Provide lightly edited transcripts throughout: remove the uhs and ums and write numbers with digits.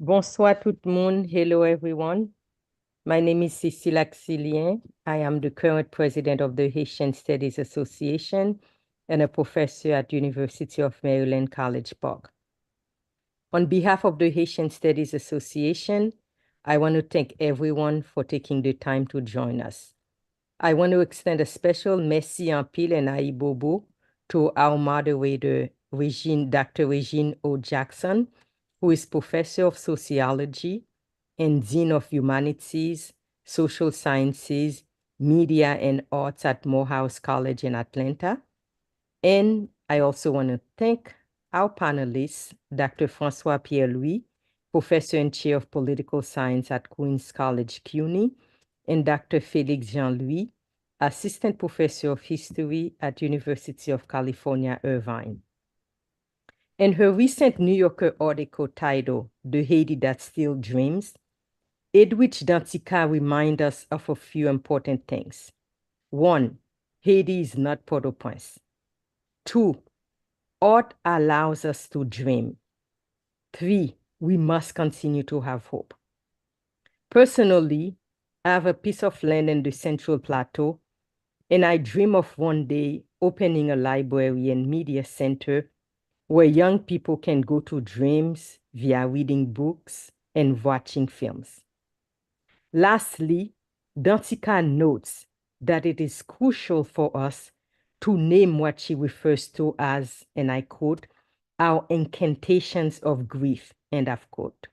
Bonsoir tout le monde. Hello everyone. My name is Cécile Axilien. I am the current president of the Haitian Studies Association and a professor at University of Maryland, College Park. On behalf of the Haitian Studies Association, I want to thank everyone for taking the time to join us. I want to extend a special merci en pile and aibobo to our moderator, Dr. Regine O. Jackson, who is professor of sociology and dean of humanities, social sciences, media, and arts at Morehouse College in Atlanta. And I also want to thank our panelists, Dr. Francois Pierre-Louis, professor and chair of political science at Queens College, CUNY, and Dr. Félix Jean-Louis, assistant professor of history at University of California, Irvine. In her recent New Yorker article titled The Haiti That Still Dreams, Edwidge Dantica reminds us of a few important things. 1, Haiti is not Port-au-Prince. 2, art allows us to dream. 3, we must continue to have hope. Personally, I have a piece of land in the Central Plateau, and I dream of one day opening a library and media center where young people can go to dreams via reading books and watching films. Lastly, Dantica notes that it is crucial for us to name what she refers to as, and I quote, our incantations of grief, end of quote.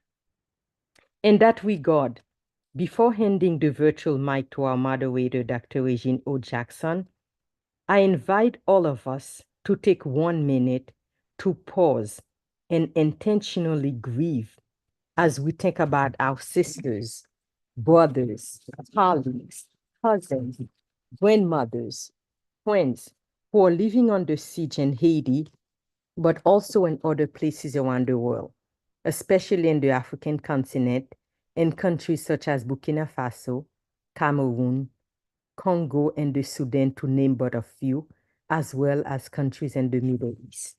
In that regard, before handing the virtual mic to our moderator, Dr. Regine O. Jackson, I invite all of us to take 1 minute to pause and intentionally grieve as we think about our sisters, brothers, colleagues, cousins, grandmothers, friends who are living under siege in Haiti, but also in other places around the world, especially in the African continent, in countries such as Burkina Faso, Cameroon, Congo, and the Sudan, to name but a few, as well as countries in the Middle East.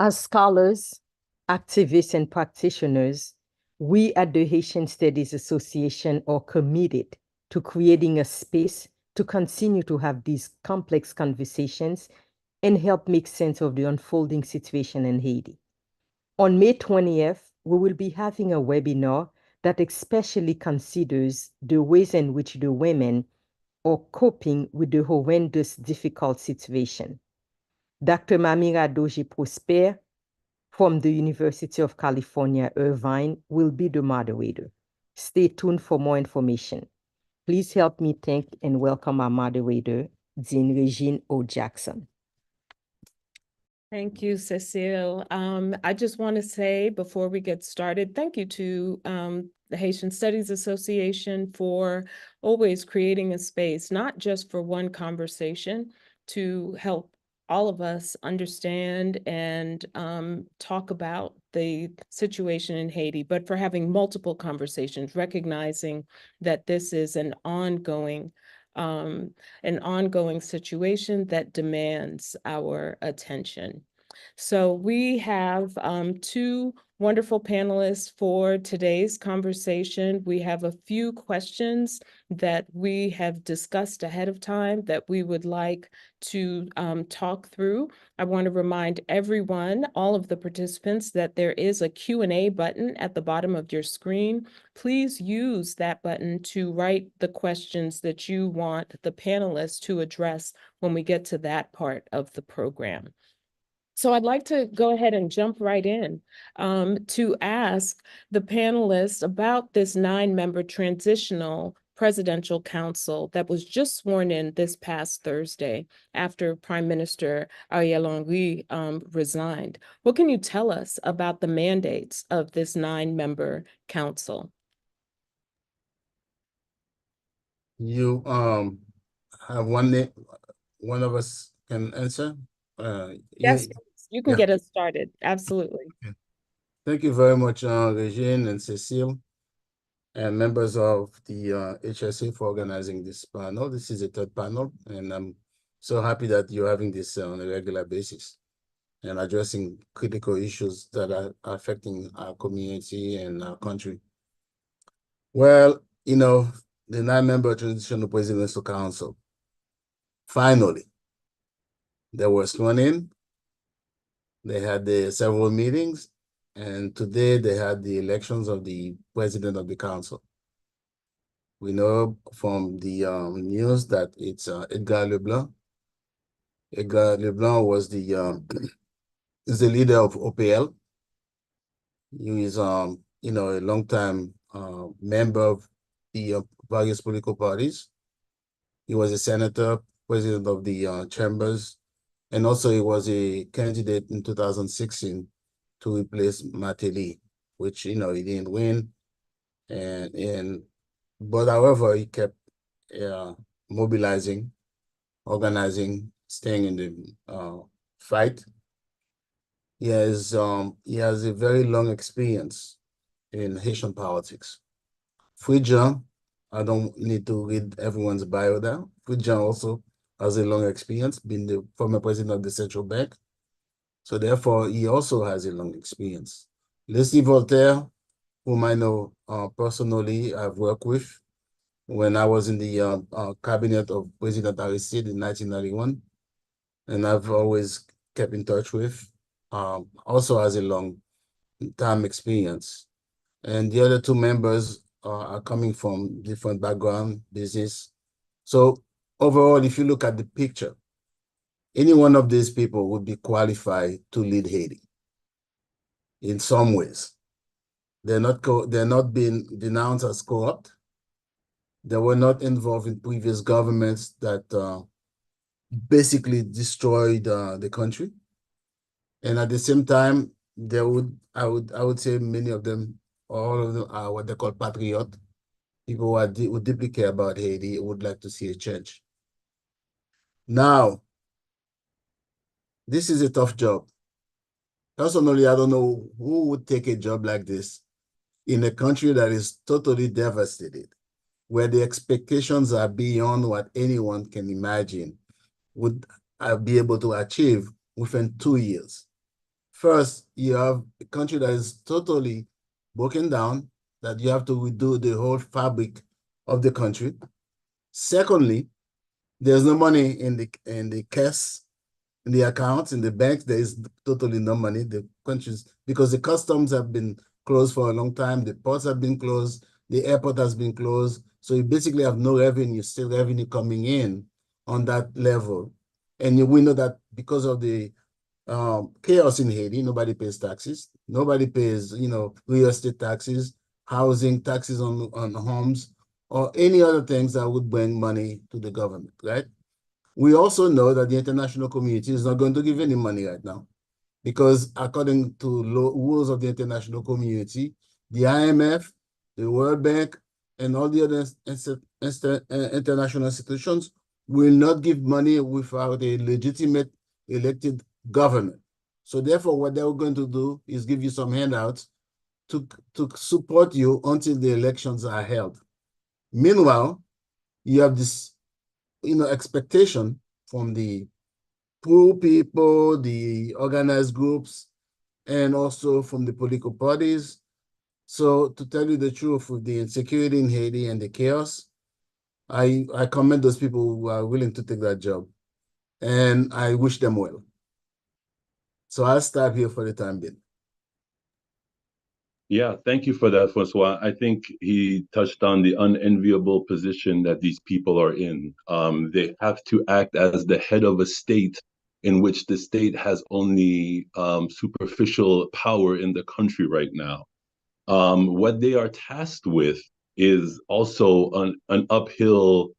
As scholars, activists, and practitioners, we at the Haitian Studies Association are committed to creating a space to continue to have these complex conversations and help make sense of the unfolding situation in Haiti. On May 20th, we will be having a webinar that especially considers the ways in which the women are coping with the horrendous, difficult situation. Dr. Mamira Doji-Prosper from the University of California, Irvine, will be the moderator. Stay tuned for more information. Please help me thank and welcome our moderator, Dean Regine O. Jackson. Thank you, Cecile. I just want to say before we get started, thank you to the Haitian Studies Association for always creating a space, not just for one conversation, to help all of us understand and talk about the situation in Haiti, but for having multiple conversations, recognizing that this is an ongoing situation that demands our attention. So we have two wonderful panelists for today's conversation. We have a few questions that we have discussed ahead of time that we would like to talk through. I want to remind everyone, all of the participants, that there is a Q&A button at the bottom of your screen. Please use that button to write the questions that you want the panelists to address when we get to that part of the program. So I'd like to go ahead and jump right in to ask the panelists about this 9-member transitional presidential council that was just sworn in this past Thursday after Prime Minister Ariel Henry resigned. What can you tell us about the mandates of this 9-member council? You have one of us can answer. Yes, you can yeah. get us started. Absolutely. Thank you very much, Regine and Cecile, and members of the HSA for organizing this panel. This is a third panel, and I'm so happy that you're having this on a regular basis and addressing critical issues that are affecting our community and our country. Well, the 9-member Transitional Presidential Council, finally, they were sworn in. They had several meetings, and today they had the elections of the president of the council. We know from the news that it's Edgar Leblanc. Edgar Leblanc was is the leader of OPL. He is a longtime member of the various political parties. He was a senator, president of the chambers, and also he was a candidate in 2016 to replace Mateli, which he didn't win, but however he kept mobilizing, organizing, staying in the fight. He has a very long experience in Haitian politics. Fridjan, I don't need to read everyone's bio there. Fridjan also has a long experience, being the former president of the central bank. So therefore, he also has a long experience. Leslie Voltaire, whom I know personally, I've worked with when I was in the cabinet of President Aristide in 1991, and I've always kept in touch with, also has a long time experience. And the other two members are coming from different background, business. So overall, if you look at the picture, any one of these people would be qualified to lead Haiti in some ways. They're not being denounced as corrupt. They were not involved in previous governments that basically destroyed the country. And at the same time, I would say many of them, all of them are what they call patriots. People who deeply care about Haiti would like to see a change. Now, this is a tough job. Personally, I don't know who would take a job like this in a country that is totally devastated, where the expectations are beyond what anyone can imagine would be able to achieve within 2 years. First, you have a country that is totally broken down, that you have to redo the whole fabric of the country. Secondly, there's no money in the cash, in the accounts, in the banks. There is totally no money. The countries, because the customs have been closed for a long time, the ports have been closed, the airport has been closed. So you basically have no revenue, still revenue coming in on that level. And we know that because of the chaos in Haiti, nobody pays taxes. Nobody pays, real estate taxes, housing taxes on homes, or any other things that would bring money to the government, right? We also know that the international community is not going to give any money right now, because according to rules of the international community, the IMF, the World Bank, and all the other international institutions will not give money without a legitimate elected government. So therefore, what they're going to do is give you some handouts to support you until the elections are held. Meanwhile, you have this, expectation from the poor people, the organized groups, and also from the political parties. So to tell you the truth, with the insecurity in Haiti and the chaos, I commend those people who are willing to take that job, and I wish them well. So I'll stop here for the time being. Yeah, thank you for that, Francois. I think he touched on the unenviable position that these people are in. They have to act as the head of a state in which the state has only superficial power in the country right now. What they are tasked with is also an uphill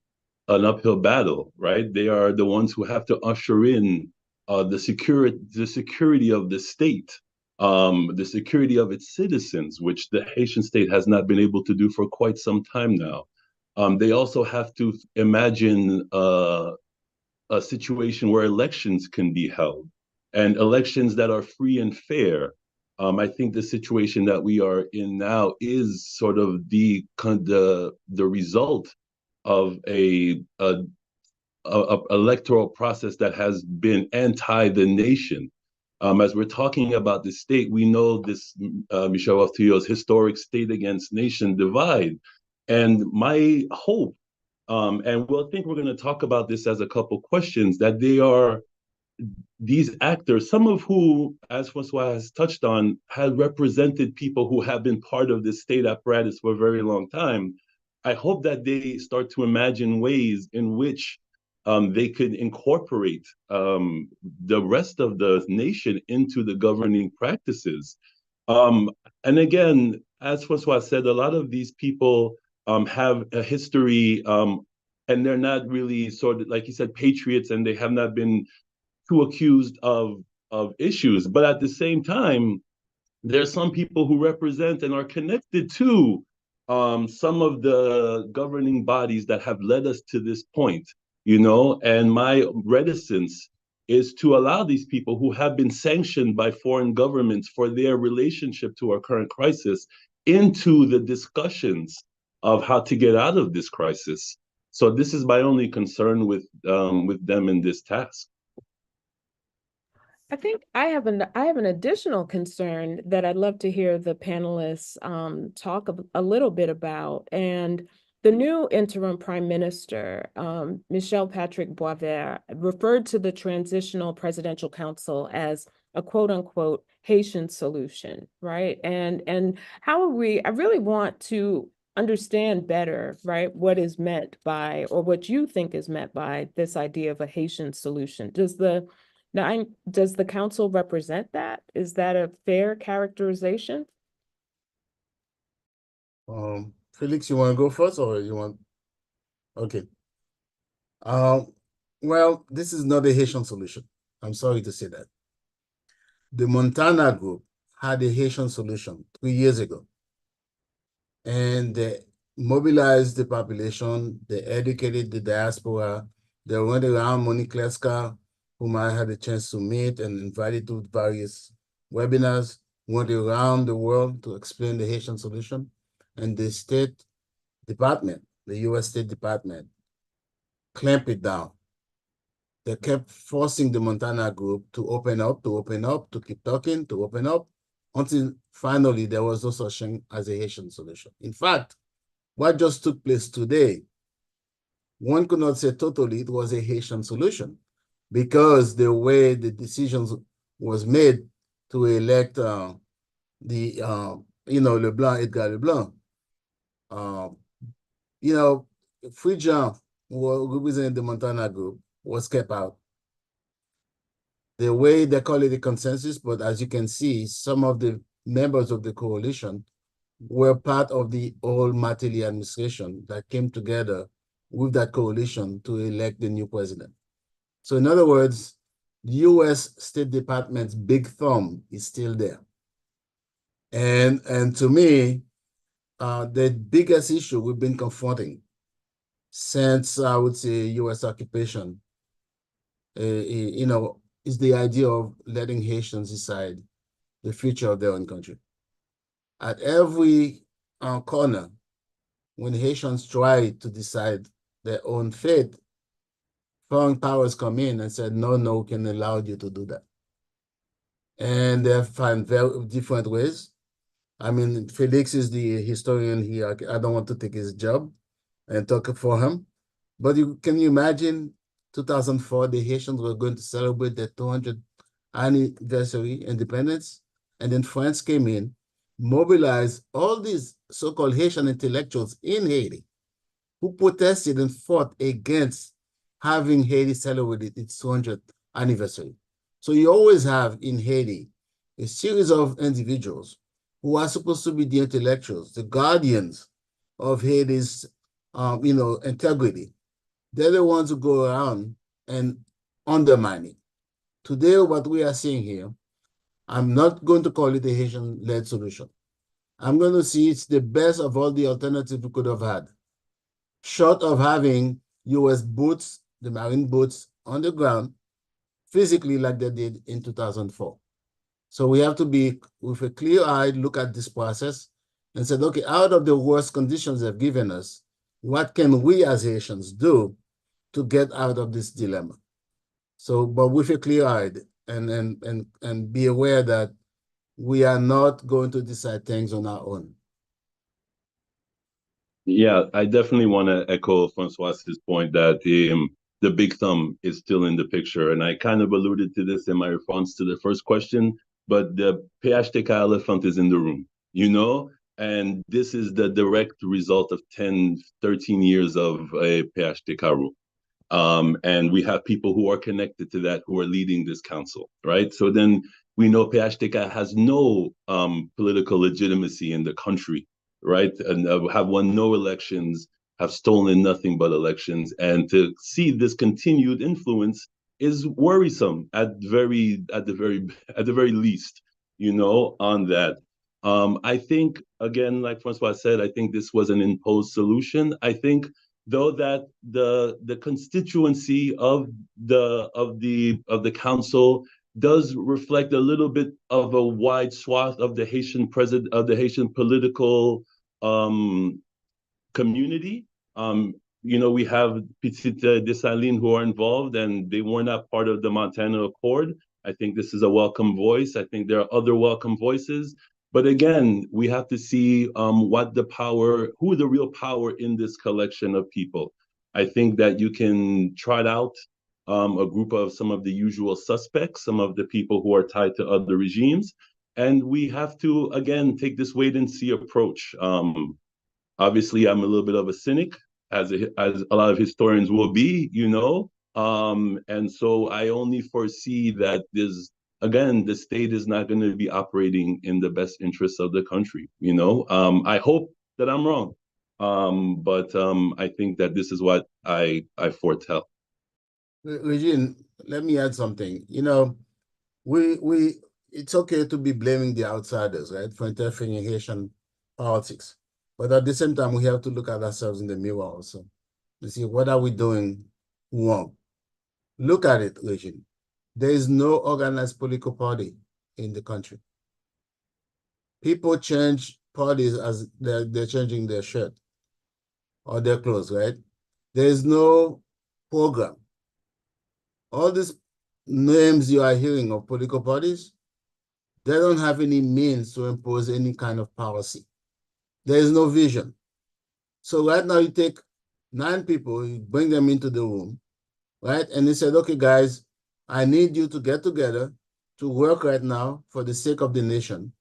battle, right? They are the ones who have to usher in the security of the state, the security of its citizens, which the Haitian state has not been able to do for quite some time now. They also have to imagine a situation where elections can be held and elections that are free and fair. I think the situation that we are in now is sort of the result of a electoral process that has been anti the nation. As we're talking about the state, we know this Michel Arthur's historic state against nation divide. And my hope, and we'll think we're going to talk about this as a couple questions, that they are these actors, some of who, as Francois has touched on, have represented people who have been part of the state apparatus for a very long time. I hope that they start to imagine ways in which they could incorporate the rest of the nation into the governing practices. And again, as Francois said, a lot of these people have a history, and they're not really sort of, like he said, patriots, and they have not been too accused of issues. But at the same time, there's some people who represent and are connected to some of the governing bodies that have led us to this point, you know, and my reticence is to allow these people who have been sanctioned by foreign governments for their relationship to our current crisis into the discussions of how to get out of this crisis. So this is my only concern with them in this task. I think I have an additional concern that I'd love to hear the panelists talk a little bit about. And the new interim Prime Minister, Michel Patrick Boisvert, referred to the Transitional Presidential Council as a quote unquote Haitian solution, right? And how are we, I really want to understand better, right, what is meant by, or what you think is meant by this idea of a Haitian solution. Does the council represent that? Is that a fair characterization? Felix, you want to go first, or you want? Okay. Well, this is not a Haitian solution. I'm sorry to say that. The Montana group had a Haitian solution 3 years ago, and they mobilized the population, they educated the diaspora, they went around. Monique Kleska, whom I had a chance to meet and invited to various webinars, went around the world to explain the Haitian solution. And the State Department, the US State Department, clamped it down. They kept forcing the Montana group to open up, to keep talking, to open up, until finally there was no such thing as a Haitian solution. In fact, what just took place today, one could not say totally it was a Haitian solution, because the way the decisions was made to elect LeBlanc, Edgar LeBlanc, Free John, who represented the Montana group, was kept out. The way they call it a consensus, but as you can see, some of the members of the coalition were part of the old Martelly administration that came together with that coalition to elect the new president. So in other words, the US State Department's big thumb is still there. And to me, the biggest issue we've been confronting since, I would say, US occupation, is the idea of letting Haitians decide the future of their own country. At every corner, when Haitians try to decide their own fate, foreign powers come in and said, no, we can allow you to do that. and they find very different ways. I mean, Felix is the historian here. I don't want to take his job and talk for him. But can you imagine 2004, the Haitians were going to celebrate their 200th anniversary independence, and then France came in, mobilized all these so-called Haitian intellectuals in Haiti who protested and fought against having Haiti celebrate its 200th anniversary. So you always have in Haiti a series of individuals who are supposed to be the intellectuals, the guardians of Haiti's, integrity. They're the ones who go around and undermine it. Today, what we are seeing here, I'm not going to call it a Haitian-led solution. I'm going to see it's the best of all the alternatives we could have had, short of having U.S. boots, the Marine boots, on the ground, physically like they did in 2004. So we have to be, with a clear eye, look at this process and say, okay, out of the worst conditions they've given us, what can we as Haitians do to get out of this dilemma? So, but with a clear eye and be aware that we are not going to decide things on our own. Yeah, I definitely want to echo Francois's point that the big thumb is still in the picture. And I kind of alluded to this in my response to the first question, but the PHTK elephant is in the room, and this is the direct result of 10, 13 years of a PHTK rule. And we have people who are connected to that who are leading this council, right? So then we know PHTK has no political legitimacy in the country, right? And have won no elections, have stolen nothing but elections. And to see this continued influence is worrisome at the very least, on that. I think, again, like Francois said, I think this was an imposed solution. I think, though, that the constituency of the council does reflect a little bit of a wide swath of the Haitian political community. We have Petite Dessalines who are involved, and they were not part of the Montana Accord. I think this is a welcome voice. I think there are other welcome voices. But again, we have to see who the real power in this collection of people. I think that you can trot out a group of some of the usual suspects, some of the people who are tied to other regimes. And we have to, again, take this wait and see approach. Obviously, I'm a little bit of a cynic, as a lot of historians will be, and so I only foresee that the state is not going to be operating in the best interests of the country. I hope that I'm wrong, but I think that this is what I foretell. Regine, let me add something. It's okay to be blaming the outsiders, right, for interfering in Haitian politics. But at the same time, we have to look at ourselves in the mirror also to see what are we doing wrong. Look at it, Regine. There is no organized political party in the country. People change parties as they're changing their shirt or their clothes, right? There is no program. All these names you are hearing of political parties, they don't have any means to impose any kind of policy. There is no vision. So right now you take 9 people, you bring them into the room, right? And they said, okay, guys, I need you to get together to work right now for the sake of the nation,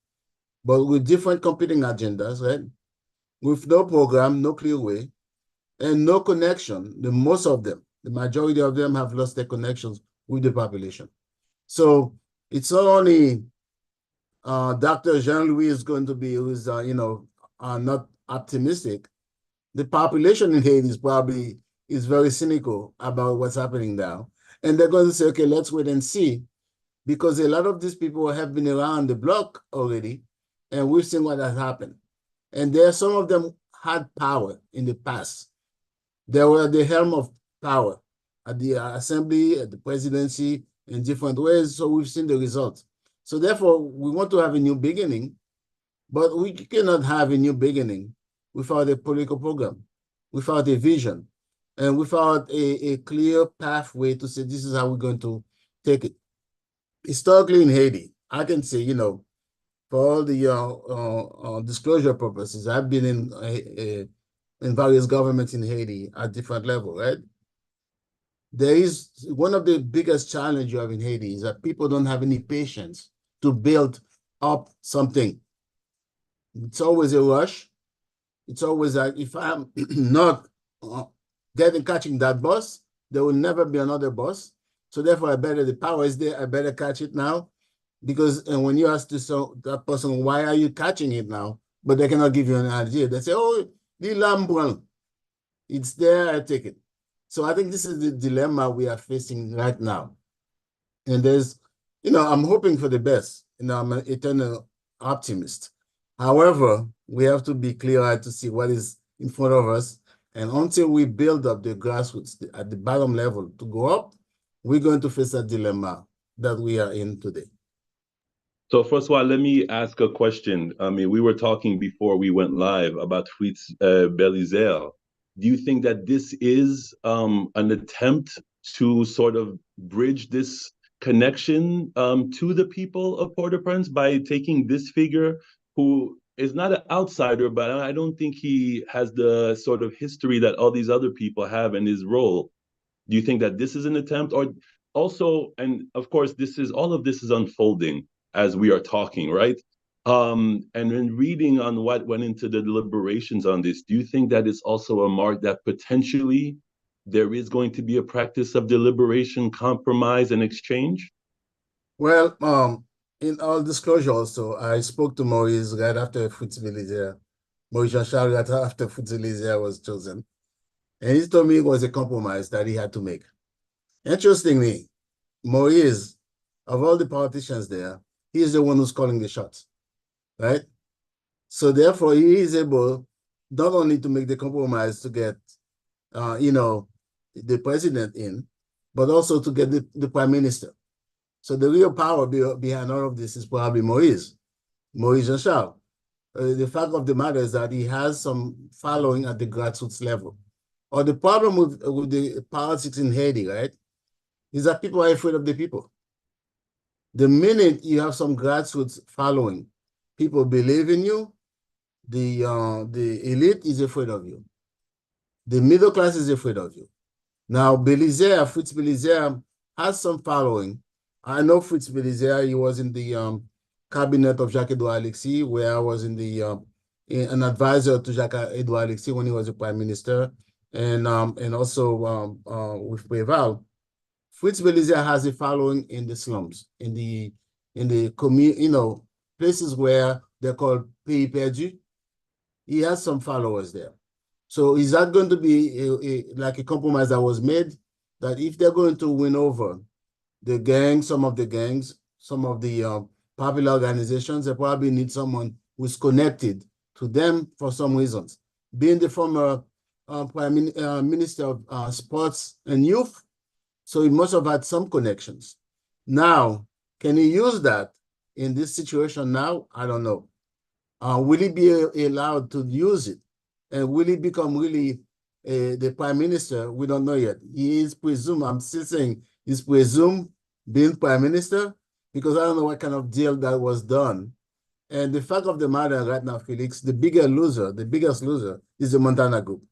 but with different competing agendas, right? With no program, no clear way, and no connection. Most of them, the majority of them have lost their connections with the population. So it's not only Dr. Jean-Louis is going to be, who's, not optimistic. The population in Haiti is very cynical about what's happening now. And they're going to say, okay, let's wait and see, because a lot of these people have been around the block already, and we've seen what has happened. And some of them had power in the past. They were at the helm of power at the assembly, at the presidency, in different ways. So we've seen the results. So therefore, we want to have a new beginning, but we cannot have a new beginning without a political program, without a vision, and without a clear pathway to say this is how we're going to take it. Historically in Haiti, I can say, for all the disclosure purposes, I've been in various governments in Haiti at different levels, right? There is one of the biggest challenges you have in Haiti is that people don't have any patience to build up something. It's always a rush. It's always like, if I'm not catching that bus, there will never be another bus. So therefore, the power is there. I better catch it now. Because when you ask that person, why are you catching it now? But they cannot give you an idea. They say, oh, the lamb, it's there, I take it. So I think this is the dilemma we are facing right now. And I'm hoping for the best. I'm an eternal optimist. However, we have to be clear-eyed to see what is in front of us. And until we build up the grassroots at the bottom level to go up, we're going to face a dilemma that we are in today. So first of all, let me ask a question. I mean, we were talking before we went live about Fritz Belizer. Do you think that this is an attempt to sort of bridge this connection to the people of Port-au-Prince by taking this figure who is not an outsider, but I don't think he has the sort of history that all these other people have in his role? Do you think that this is an attempt? Or also, and of course, all of this is unfolding as we are talking, right? And in reading on what went into the deliberations on this, do you think that it's also a mark that potentially there is going to be a practice of deliberation, compromise, and exchange? Well, in all disclosure also, I spoke to Maurice right after Fritz Belizer, Maurice Jean-Charles right after Fritz Belizer was chosen. And he told me it was a compromise that he had to make. Interestingly, Maurice, of all the politicians there, he is the one who's calling the shots, right? So therefore, he is able not only to make the compromise to get, the president in, but also to get the prime minister. So the real power behind all of this is probably Maurice Jean-Charles. The fact of the matter is that he has some following at the grassroots level. Or the problem with the politics in Haiti, right, is that people are afraid of the people. The minute you have some grassroots following, people believe in you, the elite is afraid of you. The middle class is afraid of you. Now, Fritz Belizer has some following. I know Fritz Belizer, he was in the cabinet of Jacques-Edouard Alexis, where I was an advisor to Jacques-Edouard Alexis when he was a prime minister, and also with Preval. Fritz Belizer has a following in the slums, in the places where they're called pays perdus. He has some followers there. So is that going to be like a compromise that was made, that if they're going to win over the gang, some of the popular organizations, they probably need someone who's connected to them for some reasons. Being the former Prime Minister of Sports and Youth, so he must have had some connections. Now, can he use that in this situation now? I don't know. Will he be allowed to use it? And will he become really the prime minister? We don't know yet. He is presumed, I'm still saying, he's presumed being prime minister, because I don't know what kind of deal that was done. And the fact of the matter right now, Felix, the biggest loser is the Montana group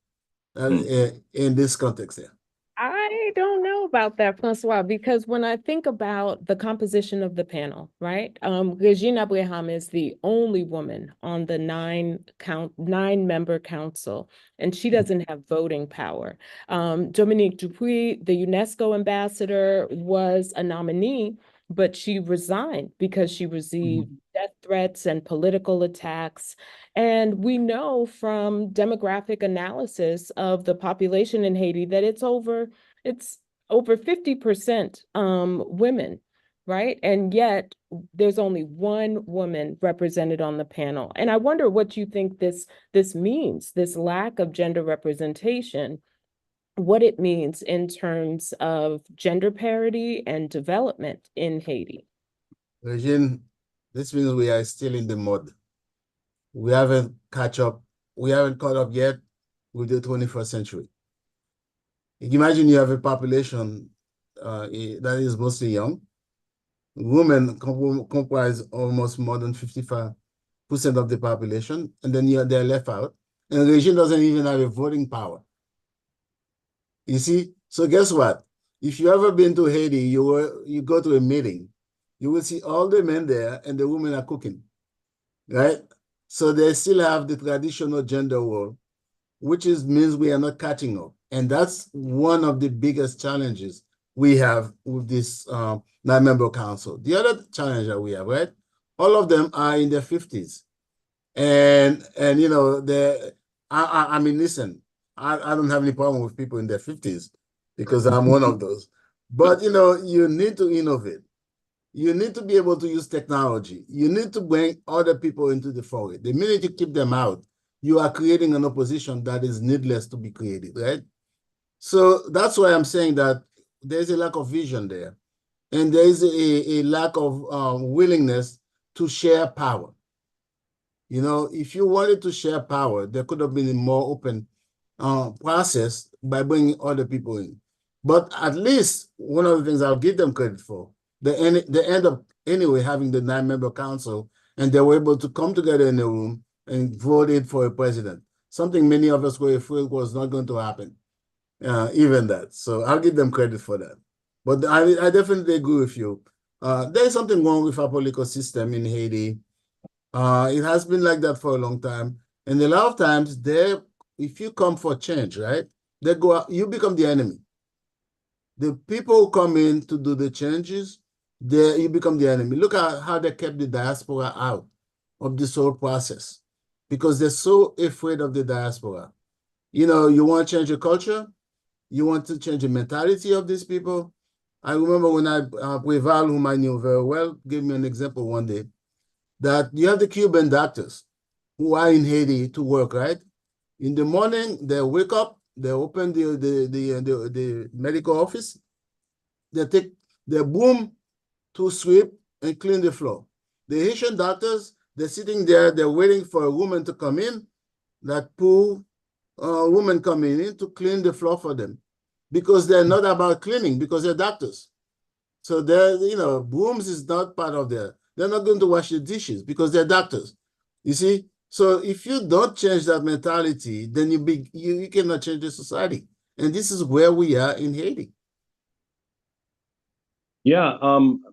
in this context here. I don't know about that, Francois, because when I think about the composition of the panel, right? Regine Abraham is the only woman on the nine-member council, and she doesn't have voting power. Dominique Dupuis, the UNESCO ambassador, was a nominee, but she resigned because she received death threats and political attacks. And we know from demographic analysis of the population in Haiti that it's over 50% women, right? And yet there's only one woman represented on the panel. And I wonder what you think this means, this lack of gender representation, what it means in terms of gender parity and development in Haiti. Regine, this means we are still in the mud. We haven't caught up yet with the 21st century. Imagine you have a population that is mostly young, Women comprise almost more than 55% of the population, and then they're left out. And the regime doesn't even have a voting power. You see? So guess what? If you ever been to Haiti, you go to a meeting, you will see all the men there and the women are cooking, right? So they still have the traditional gender role, which means we are not catching up. And that's one of the biggest challenges we have with this nine-member council. The other challenge that we have, right? All of them are in their 50s. And you know, I mean, listen, I don't have any problem with people in their 50s because I'm one of those. But you know, you need to innovate. You need to be able to use technology. You need to bring other people into the foray. The minute you keep them out, you are creating an opposition that is needless to be created, right? So that's why I'm saying that there's a lack of vision there. And there is a lack of willingness to share power. You know, if you wanted to share power, there could have been a more open process by bringing other people in. But at least one of the things I'll give them credit for, they end up anyway having the nine-member council, and they were able to come together in a room and voted for a president. Something many of us were afraid was not going to happen, even that. So I'll give them credit for that. But I definitely agree with you. There's something wrong with our political system in Haiti. It has been like that for a long time. And a lot of times, if you come for change, right, they go out, you become the enemy. The people who come in to do the changes, you become the enemy. Look at how they kept the diaspora out of this whole process because they're so afraid of the diaspora. You know, you want to change the culture, you want to change the mentality of these people. I remember when Preval, whom I knew very well, gave me an example one day that you have the Cuban doctors who are in Haiti to work, right? In the morning, they wake up, they open the medical office, they take their broom to sweep and clean the floor. The Haitian doctors, they're sitting there, they're waiting for a woman to come in, that poor woman coming in to clean the floor for them because they're not about cleaning because they're doctors. So they're, you know, brooms is not part of they're not going to wash the dishes because they're doctors. You see? So if you don't change that mentality, then you cannot change the society. And this is where we are in Haiti. Yeah,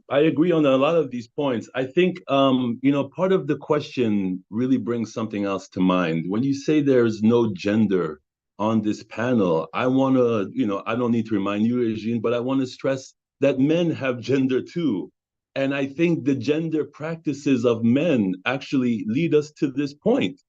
I agree on a lot of these points. I think, part of the question really brings something else to mind. When you say there's no gender on this panel, I want to, I don't need to remind you, Regine, but I want to stress that men have gender too. And I think the gender practices of men actually lead us to this point.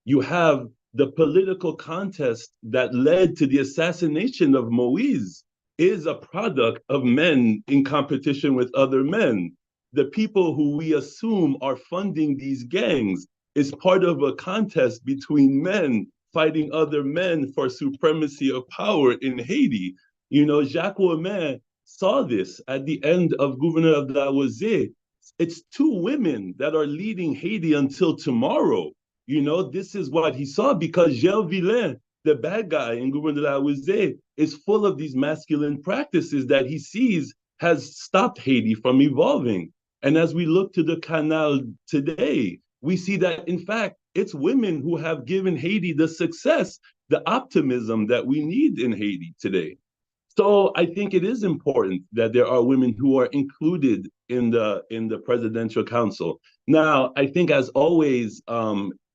You have the political contest that led to the assassination of Moise is a product of men in competition with other men. The people who we assume are funding these gangs is part of a contest between men fighting other men for supremacy of power in Haiti. Jacques Ouamet saw this at the end of Governor of Lavoisier. It's two women that are leading Haiti until tomorrow. This is what he saw because Gilles Villain, the bad guy in Governor de la Lavoisier, is full of these masculine practices that he sees has stopped Haiti from evolving. And as we look to the Canal today, we see that, in fact, it's women who have given Haiti the success, the optimism that we need in Haiti today. So I think it is important that there are women who are included in the Presidential Council. Now, I think, as always,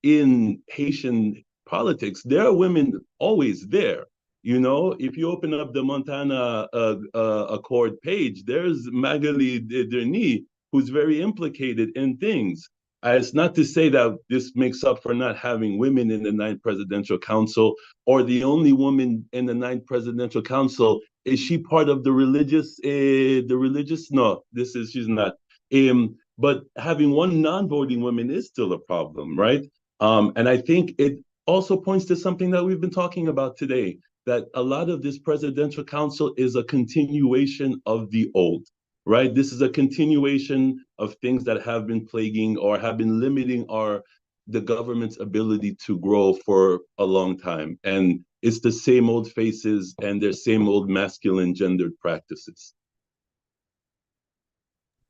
in Haitian politics, there are women always there. If you open up the Montana Accord page, there's Magali Denis, who's very implicated in things. It's not to say that this makes up for not having women in the Ninth Presidential Council, or the only woman in the Ninth Presidential Council. Is she part of the religious? No, she's not. But having one non-voting woman is still a problem, right? And I think it also points to something that we've been talking about today, that a lot of this Presidential Council is a continuation of the old. Right? This is a continuation of things that have been plaguing or have been limiting the government's ability to grow for a long time. And it's the same old faces and their same old masculine gendered practices.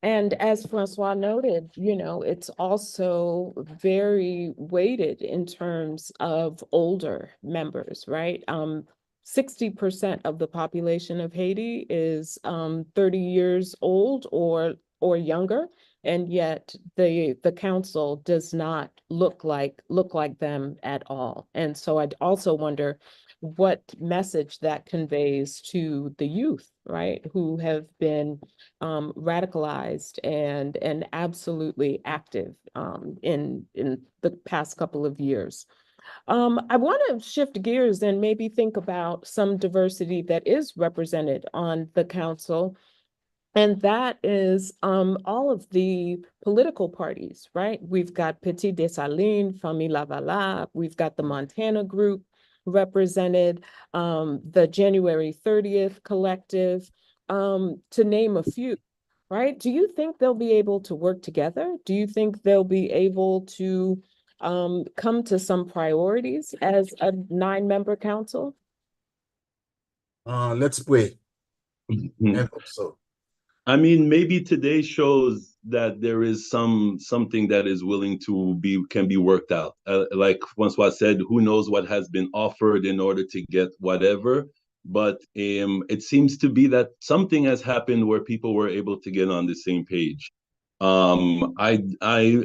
And as Francois noted, you know, it's also very weighted in terms of older members, right? 60% of the population of Haiti is 30 years old or younger, and yet the council does not look like them at all. And so I'd also wonder what message that conveys to the youth, right, who have been radicalized and absolutely active in the past couple of years. I want to shift gears and maybe think about some diversity that is represented on the council. And that is all of the political parties, right? We've got Petit Dessalines, Famille Lavala, we've got the Montana group represented, the January 30th collective, to name a few, right? Do you think they'll be able to work together? Do you think they'll be able to come to some priorities as a 9-member council? Let's pray and hope so. I mean, maybe today shows that there is something that is willing to can be worked out. Like Francois said, who knows what has been offered in order to get whatever. But it seems to be that something has happened where people were able to get on the same page. I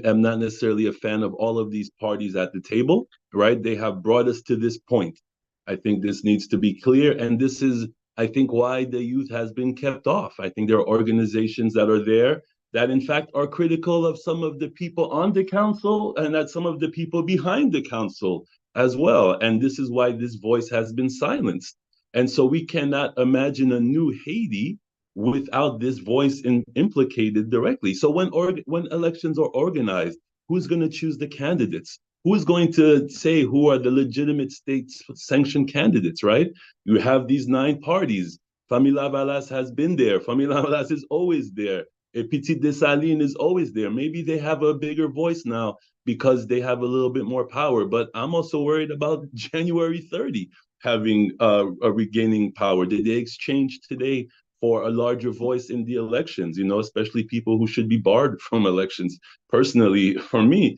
am not necessarily a fan of all of these parties at the table, right? They have brought us to this point. I think this needs to be clear, and this is, I think, why the youth has been kept off. I think there are organizations that are there that, in fact, are critical of some of the people on the council and that some of the people behind the council as well. And this is why this voice has been silenced. And so we cannot imagine a new Haiti without this voice implicated directly. So when elections are organized, who's going to choose the candidates? Who is going to say who are the legitimate state-sanctioned candidates, right? You have these 9 parties. Famille Lavalas has been there. Famille Lavalas is always there. Petit Dessalines is always there. Maybe they have a bigger voice now because they have a little bit more power. But I'm also worried about January 30 having a regaining power. Did they exchange today for a larger voice in the elections? You know, especially people who should be barred from elections. Personally, for me.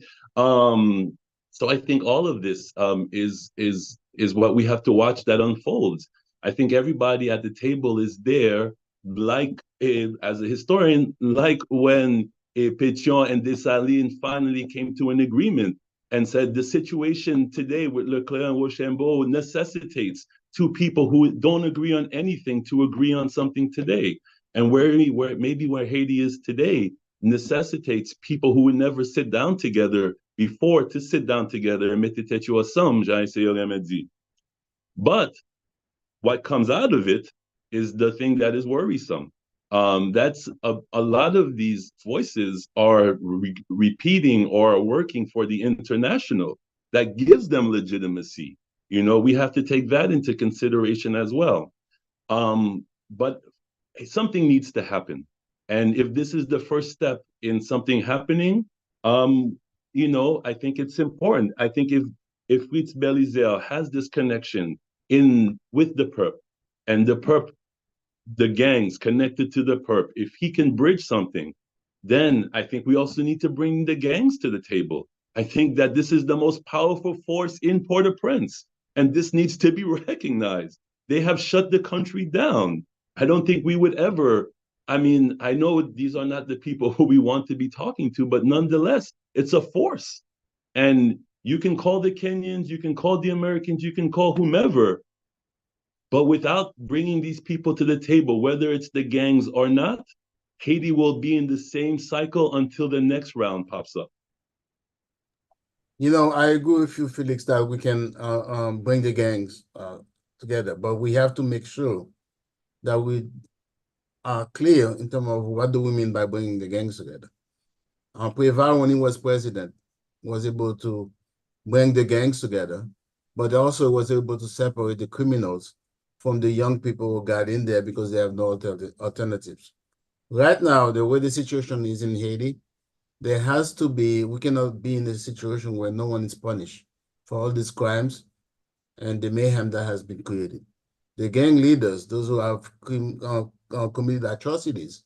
So I think all of this is what we have to watch that unfolds. I think everybody at the table is there, like as a historian, like when Pétion and Dessalines finally came to an agreement and said the situation today with Leclerc and Rochambeau necessitates 2 people who don't agree on anything to agree on something today. And where Haiti is today necessitates people who would never sit down together before to sit down together and mettez tête ensemble, Jean aurait dit. But what comes out of it is the thing that is worrisome. That's a lot of these voices are repeating or working for the international. That gives them legitimacy. You know, we have to take that into consideration as well. But something needs to happen. And if this is the first step in something happening, you know, I think it's important. I think if Fritz Belizer has this connection with the perp, and the perp, the gangs connected to the perp, if he can bridge something, then I think we also need to bring the gangs to the table. I think that this is the most powerful force in Port-au-Prince, and this needs to be recognized. They have shut the country down. I don't think we would ever, I mean, I know these are not the people who we want to be talking to, but nonetheless, it's a force. And you can call the Kenyans, you can call the Americans, you can call whomever, but without bringing these people to the table, whether it's the gangs or not, Haiti will be in the same cycle until the next round pops up. You know, I agree with you, Felix, that we can bring the gangs together, but we have to make sure that we are clear in terms of what do we mean by bringing the gangs together. Préval, when he was president, was able to bring the gangs together, but also was able to separate the criminals from the young people who got in there because they have no alternatives. Right now, the way the situation is in Haiti, there has to be, we cannot be in a situation where no one is punished for all these crimes and the mayhem that has been created. The gang leaders, those who have committed atrocities,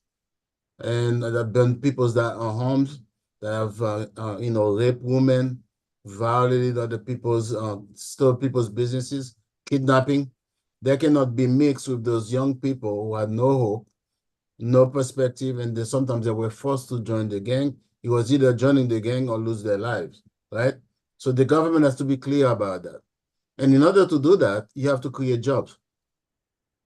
and there have been people that are homes that have, raped women, violated other people's, stole people's businesses, kidnapping. They cannot be mixed with those young people who had no hope, no perspective, and sometimes they were forced to join the gang. It was either joining the gang or lose their lives, right? So the government has to be clear about that. And in order to do that, you have to create jobs.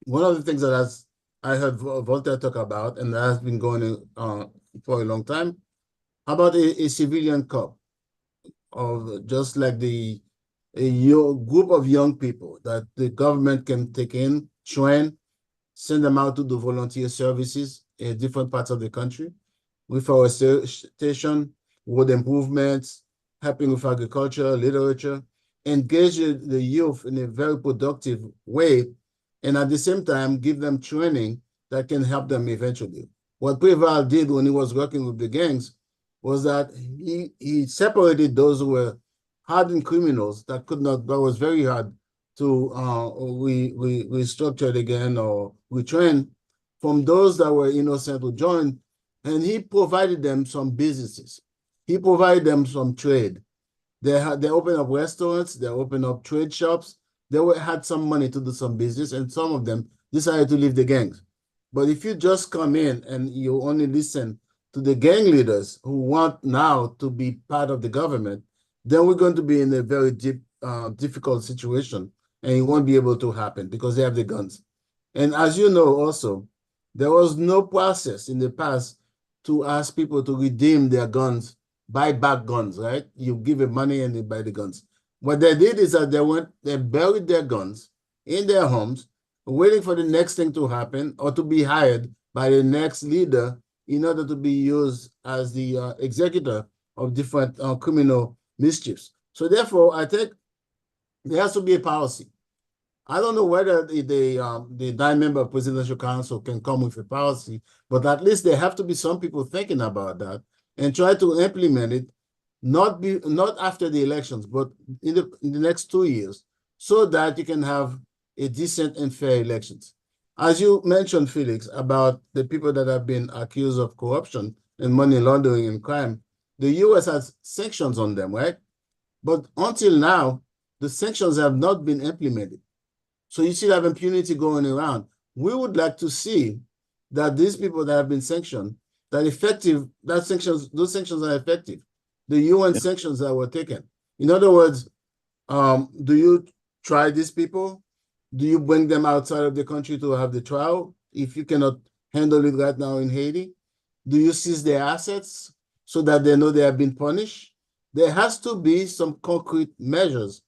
One of the things that I heard Voltaire talk about, and that has been going for a long time, how about a civilian corps of just like a group of young people that the government can take in, train, send them out to do volunteer services in different parts of the country, reforestation, road improvements, helping with agriculture, literature, engage the youth in a very productive way, and at the same time, give them training that can help them eventually. What Preval did when he was working with the gangs was that he separated those who were hardened criminals that was very hard to restructure again or retrain from those that were innocent who joined, and he provided them some businesses. He provided them some trade. They opened up restaurants, they opened up trade shops. They had some money to do some business, and some of them decided to leave the gangs. But if you just come in and you only listen to the gang leaders who want now to be part of the government, then we're going to be in a very difficult situation, and it won't be able to happen because they have the guns. And as you know also, there was no process in the past to ask people to redeem their guns, buy back guns, right? You give them money and they buy the guns. What they did is that they buried their guns in their homes, waiting for the next thing to happen or to be hired by the next leader in order to be used as the executor of different criminal mischiefs. So therefore, I think there has to be a policy. I don't know whether the 9-member Presidential Council can come with a policy, but at least there have to be some people thinking about that and try to implement it, not after the elections, but in the next 2 years, so that you can have a decent and fair elections. As you mentioned, Felix, about the people that have been accused of corruption and money laundering and crime, the US has sanctions on them, right? But until now, the sanctions have not been implemented. So you still have impunity going around. We would like to see that these people that have been sanctioned, those sanctions are effective. The UN sanctions that were taken. In other words, do you try these people? Do you bring them outside of the country to have the trial if you cannot handle it right now in Haiti? Do you seize their assets so that they know they have been punished? There has to be some concrete measures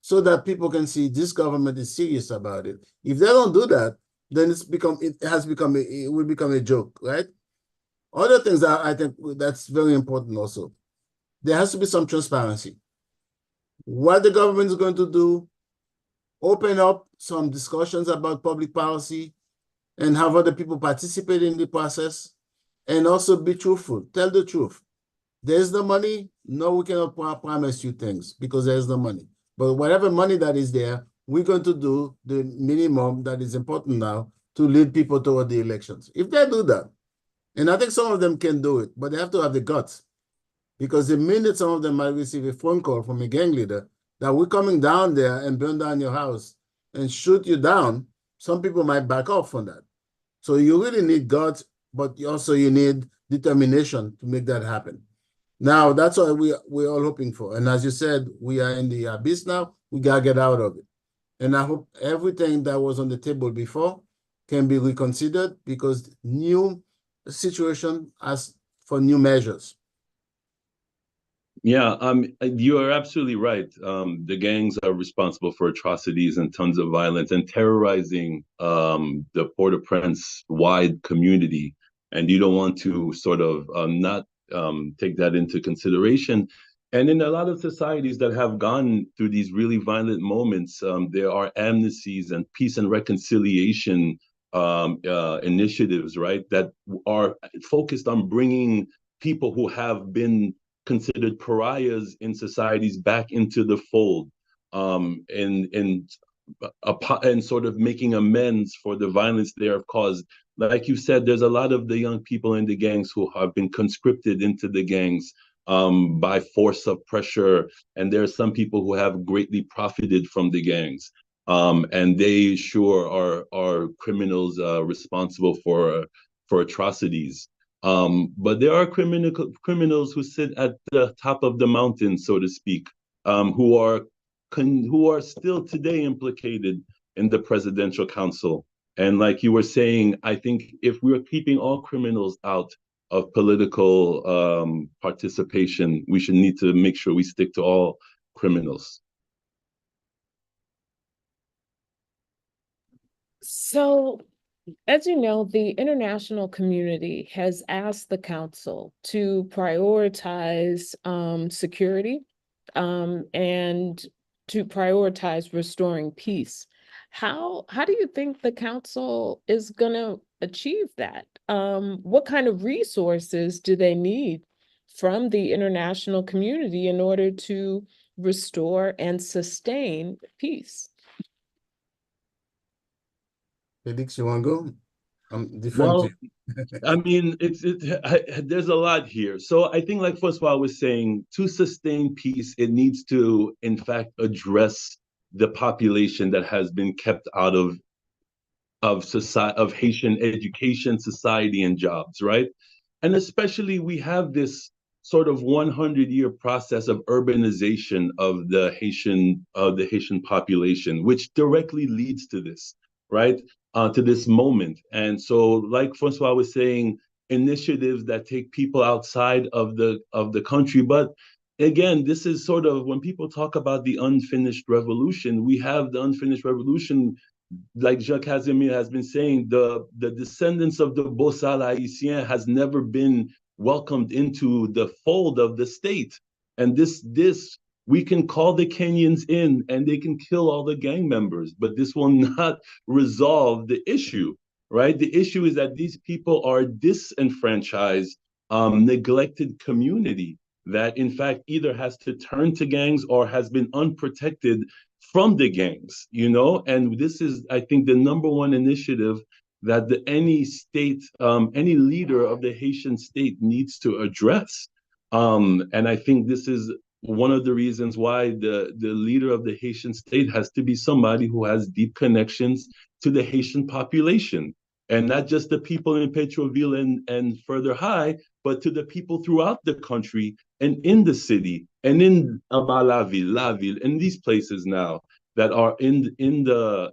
so that people can see this government is serious about it. If they don't do that, then it will become a joke, right? Other things that I think that's very important also. There has to be some transparency. What the government is going to do, open up some discussions about public policy and have other people participate in the process, and also be truthful, tell the truth. There's the money. No, we cannot promise you things because there's no money. But whatever money that is there, we're going to do the minimum that is important now to lead people toward the elections. If they do that, and I think some of them can do it, but they have to have the guts. Because the minute some of them might receive a phone call from a gang leader that we're coming down there and burn down your house and shoot you down, some people might back off on that. So you really need guts, but you need determination to make that happen. Now, that's what we're all hoping for. And as you said, we are in the abyss now. We got to get out of it. And I hope everything that was on the table before can be reconsidered because new situation asks for new measures. Yeah, you are absolutely right. The gangs are responsible for atrocities and tons of violence and terrorizing the Port-au-Prince wide community. And you don't want to sort of not take that into consideration. And in a lot of societies that have gone through these really violent moments, there are amnesties and peace and reconciliation initiatives, right, that are focused on bringing people who have been considered pariahs in societies back into the fold. And and sort of making amends for the violence they have caused. Like you said, there's a lot of the young people in the gangs who have been conscripted into the gangs by force of pressure, and there are some people who have greatly profited from the gangs, and they sure are criminals responsible for atrocities. But there are criminals who sit at the top of the mountain, so to speak, who are still today implicated in the Presidential Council. And like you were saying, I think if we're keeping all criminals out of political participation, we should need to make sure we stick to all criminals. So, as you know, the international community has asked the council to prioritize security and to prioritize restoring peace. How do you think the council is going to achieve that? What kind of resources do they need from the international community in order to restore and sustain peace? Felix, you want to go? I'm different. Well, I mean, there's a lot here. So I think, like Francois was saying, to sustain peace, it needs to, in fact, address the population that has been kept out of society, of Haitian education, society, and jobs, right? And especially, we have this sort of 100-year process of urbanization of the Haitian population, which directly leads to this, right? To this moment. And so, like Francois was saying, initiatives that take people outside of the country. But again, this is sort of when people talk about the unfinished revolution, we have the unfinished revolution, like Jacques Casimir has been saying, the descendants of the Bossal Haïtien has never been welcomed into the fold of the state. And this we can call the Kenyans in and they can kill all the gang members, but this will not resolve the issue, right? The issue is that these people are disenfranchised, neglected community that in fact either has to turn to gangs or has been unprotected from the gangs, you know? And this is, I think, the number one initiative that any state, any leader of the Haitian state needs to address. And I think this is one of the reasons why the leader of the Haitian state has to be somebody who has deep connections to the Haitian population. And not just the people in Petroville and further high, but to the people throughout the country and in the city and in Abalaville, Laville, and these places now that are in the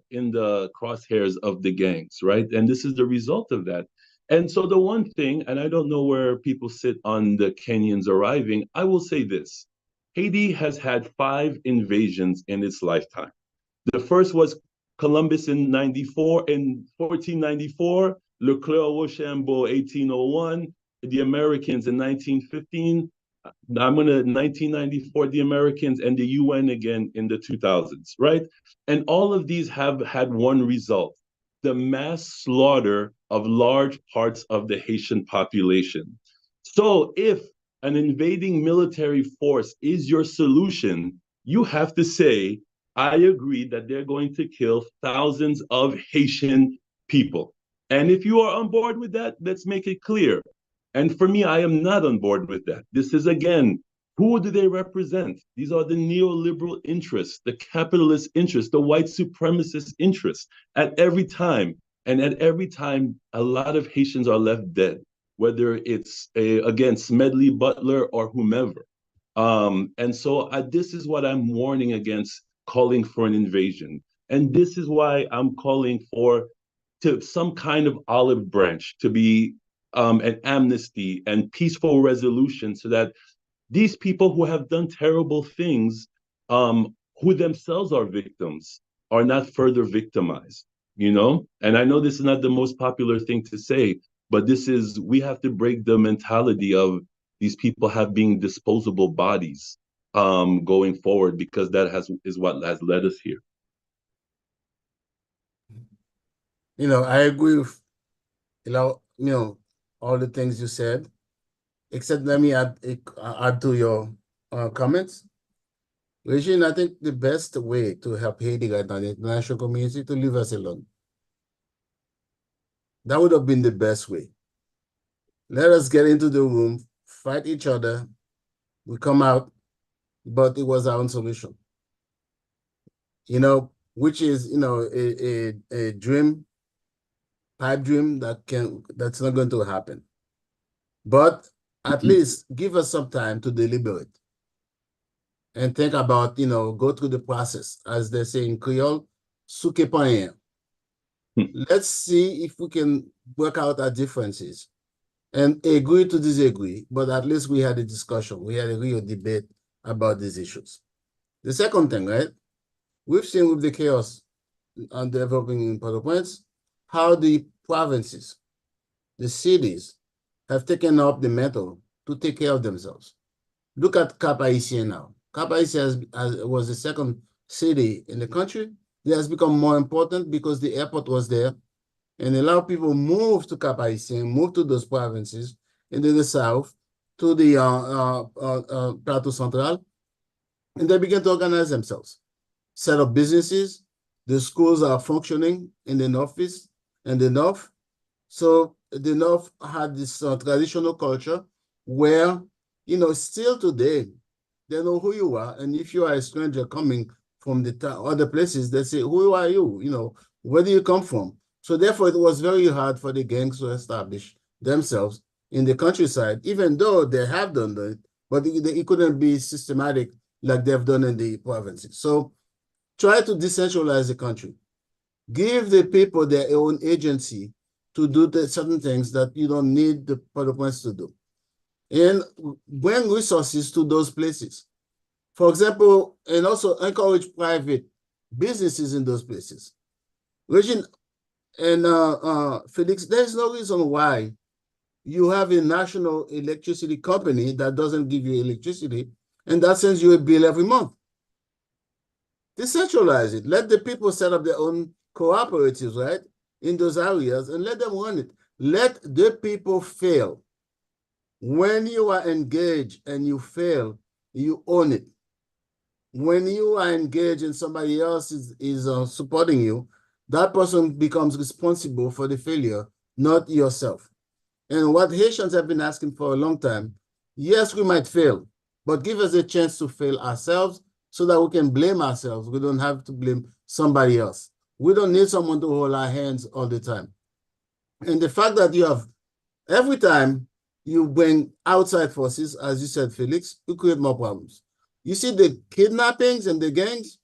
crosshairs of the gangs, right? And this is the result of that. And so the one thing, and I don't know where people sit on the Kenyans arriving, I will say this. Haiti has had 5 invasions in its lifetime. The first was Columbus in 1494, Leclerc Rochambeau 1801, the Americans in 1915, 1994, the Americans, and the UN again in the 2000s, right? And all of these have had one result: the mass slaughter of large parts of the Haitian population. So if an invading military force is your solution, you have to say, I agree that they're going to kill thousands of Haitian people. And if you are on board with that, let's make it clear. And for me, I am not on board with that. This is, again, who do they represent? These are the neoliberal interests, the capitalist interests, the white supremacist interests at every time. And at every time, a lot of Haitians are left dead, whether it's, again, Smedley Butler or whomever. And so this is what I'm warning against, calling for an invasion. And this is why I'm calling for some kind of olive branch to be an amnesty and peaceful resolution so that these people who have done terrible things, who themselves are victims, are not further victimized, you know? And I know this is not the most popular thing to say, but we have to break the mentality of these people have being disposable bodies going forward, because that is what has led us here. I agree with, all the things you said, except let me add to your comments. Regine, I think the best way to help Haiti right now, the international community, to leave us alone. That would have been the best way. Let us get into the room, fight each other, we come out, but it was our own solution. You know, which is, you know, a dream, pipe dream that's not going to happen. But at least give us some time to deliberate and think about, you know, go through the process, as they say in Creole, souke pa rien. Let's see if we can work out our differences and agree to disagree, but at least we had a discussion. We had a real debate about these issues. The second thing, right? We've seen with the chaos on developing in Port-au-Prince, how the provinces, the cities, have taken up the mantle to take care of themselves. Look at Cap Haitien now. Cap Haitien was the second city in the country. It has become more important because the airport was there, and a lot of people moved to Cap Haitien, moved to those provinces, into the south, to the Plateau Central, and they began to organize themselves, set up businesses. The schools are functioning in the northeast and the north. So the north had this traditional culture where, you know, still today, they know who you are. And if you are a stranger coming from the other places, they say, who are you? You know, where do you come from? So therefore, it was very hard for the gangs to establish themselves in the countryside, even though they have done that, but it couldn't be systematic like they've done in the provinces. So try to decentralize the country. Give the people their own agency to do certain things that you don't need the Port-au-Prince to do. And bring resources to those places. For example, and also encourage private businesses in those places. Regine and Felix, there's no reason why you have a national electricity company that doesn't give you electricity and that sends you a bill every month. Decentralize it. Let the people set up their own cooperatives, right, in those areas and let them run it. Let the people fail. When you are engaged and you fail, you own it. When you are engaged and somebody else is supporting you, that person becomes responsible for the failure, not yourself. And what Haitians have been asking for a long time, yes, we might fail, but give us a chance to fail ourselves so that we can blame ourselves. We don't have to blame somebody else. We don't need someone to hold our hands all the time. And the fact that you have, every time you bring outside forces, as you said, Felix, you create more problems. You see the kidnappings and the gangs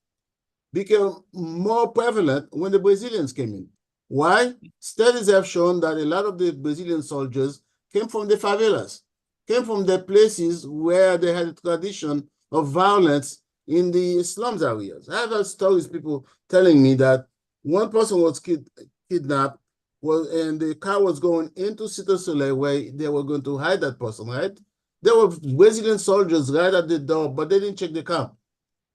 became more prevalent when the Brazilians came in. Why? Studies have shown that a lot of the Brazilian soldiers came from the favelas, came from the places where they had a tradition of violence in the slums areas. I have heard stories, people telling me that one person was kidnapped, and the car was going into Cité Soleil where they were going to hide that person, right? There were Brazilian soldiers right at the door, but they didn't check the car.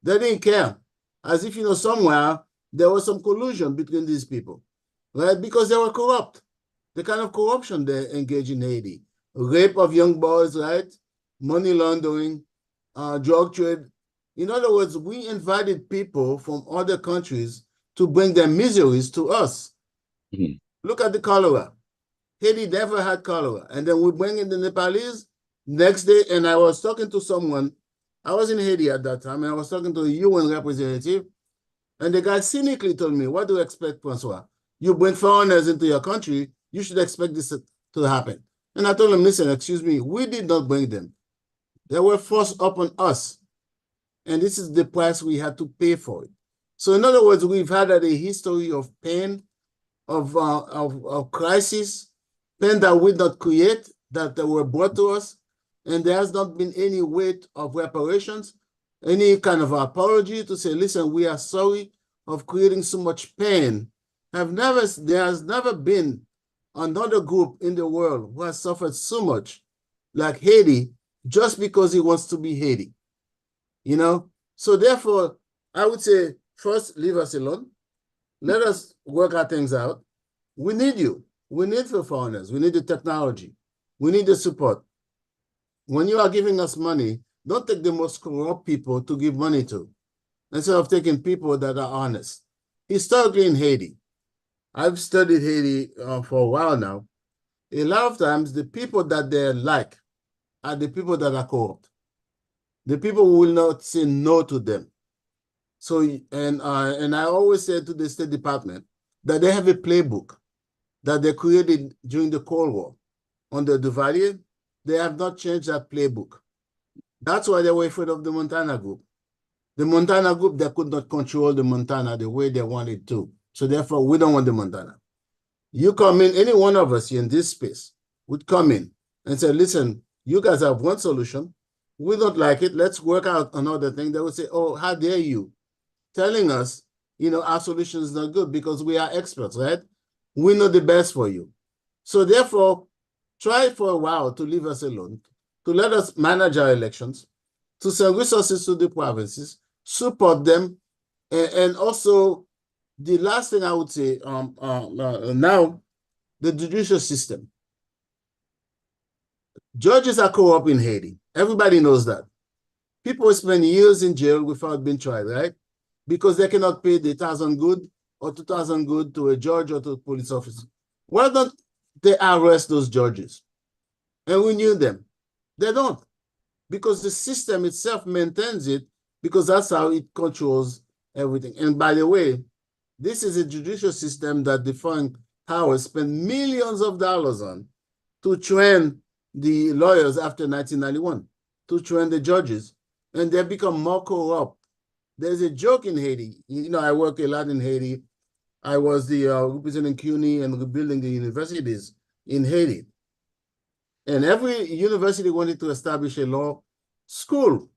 They didn't care. As if, you know, somewhere there was some collusion between these people, right? Because they were corrupt. The kind of corruption they engage in Haiti. Rape of young boys, right? Money laundering, drug trade. In other words, we invited people from other countries to bring their miseries to us. Mm-hmm. Look at the cholera. Haiti never had cholera. And then we bring in the Nepalese next day. And I was talking to someone, I was in Haiti at that time, and I was talking to a UN representative. And the guy cynically told me, what do you expect, Francois? You bring foreigners into your country, you should expect this to happen. And I told him, listen, excuse me, we did not bring them. They were forced upon us. And this is the price we had to pay for it. So in other words, we've had a history of pain, of crisis, pain that we did not create, that were brought to us. And there has not been any weight of reparations, any kind of apology to say, listen, we are sorry of creating so much pain. There has never been another group in the world who has suffered so much like Haiti just because he wants to be Haiti. You know? So therefore, I would say, first, leave us alone. Let us work our things out. We need you. We need the foreigners. We need the technology. We need the support. When you are giving us money, don't take the most corrupt people to give money to. instead of taking people that are honest. Historically in Haiti, I've studied Haiti for a while now. A lot of times, the people that they like are the people that are corrupt. The people who will not say no to them. So, and I always say to the State Department that they have a playbook that they created during the Cold War under Duvalier. They have not changed that playbook. That's why they were afraid of the Montana group. The Montana group, they could not control the Montana the way they wanted to. So therefore, we don't want the Montana. You come in, any one of us in this space would come in and say, listen, you guys have one solution. We don't like it. Let's work out another thing. They would say, oh, how dare you telling us, our solution is not good because we are experts, right? We know the best for you. So therefore, try for a while to leave us alone, to let us manage our elections, to send resources to the provinces, support them, and also the last thing I would say, now, the judicial system. Judges are corrupt in Haiti. Everybody knows that. People spend years in jail without being tried, right? Because they cannot pay the 1,000 good or 2,000 good to a judge or to a police officer. Why don't they arrest those judges? And we knew them. They don't. Because the system itself maintains it, because that's how it controls everything. And by the way, this is a judicial system that the foreign powers spend millions of dollars on to train the lawyers after 1991, to train the judges, and they become more corrupt. There's a joke in Haiti. I work a lot in Haiti. I was the representing CUNY and rebuilding the universities in Haiti. And every university wanted to establish a law school.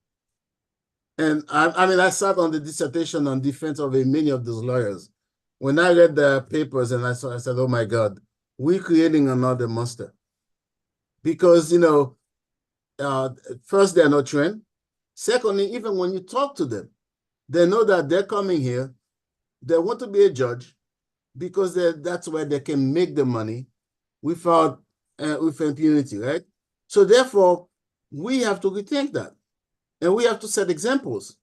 And I sat on the dissertation on defense of many of those lawyers. When I read the papers and I said, oh my God, we're creating another monster. Because, first, they're not trained. Secondly, even when you talk to them, they know that they're coming here. They want to be a judge because that's where they can make the money with impunity, right? So therefore, we have to rethink that. And we have to set examples.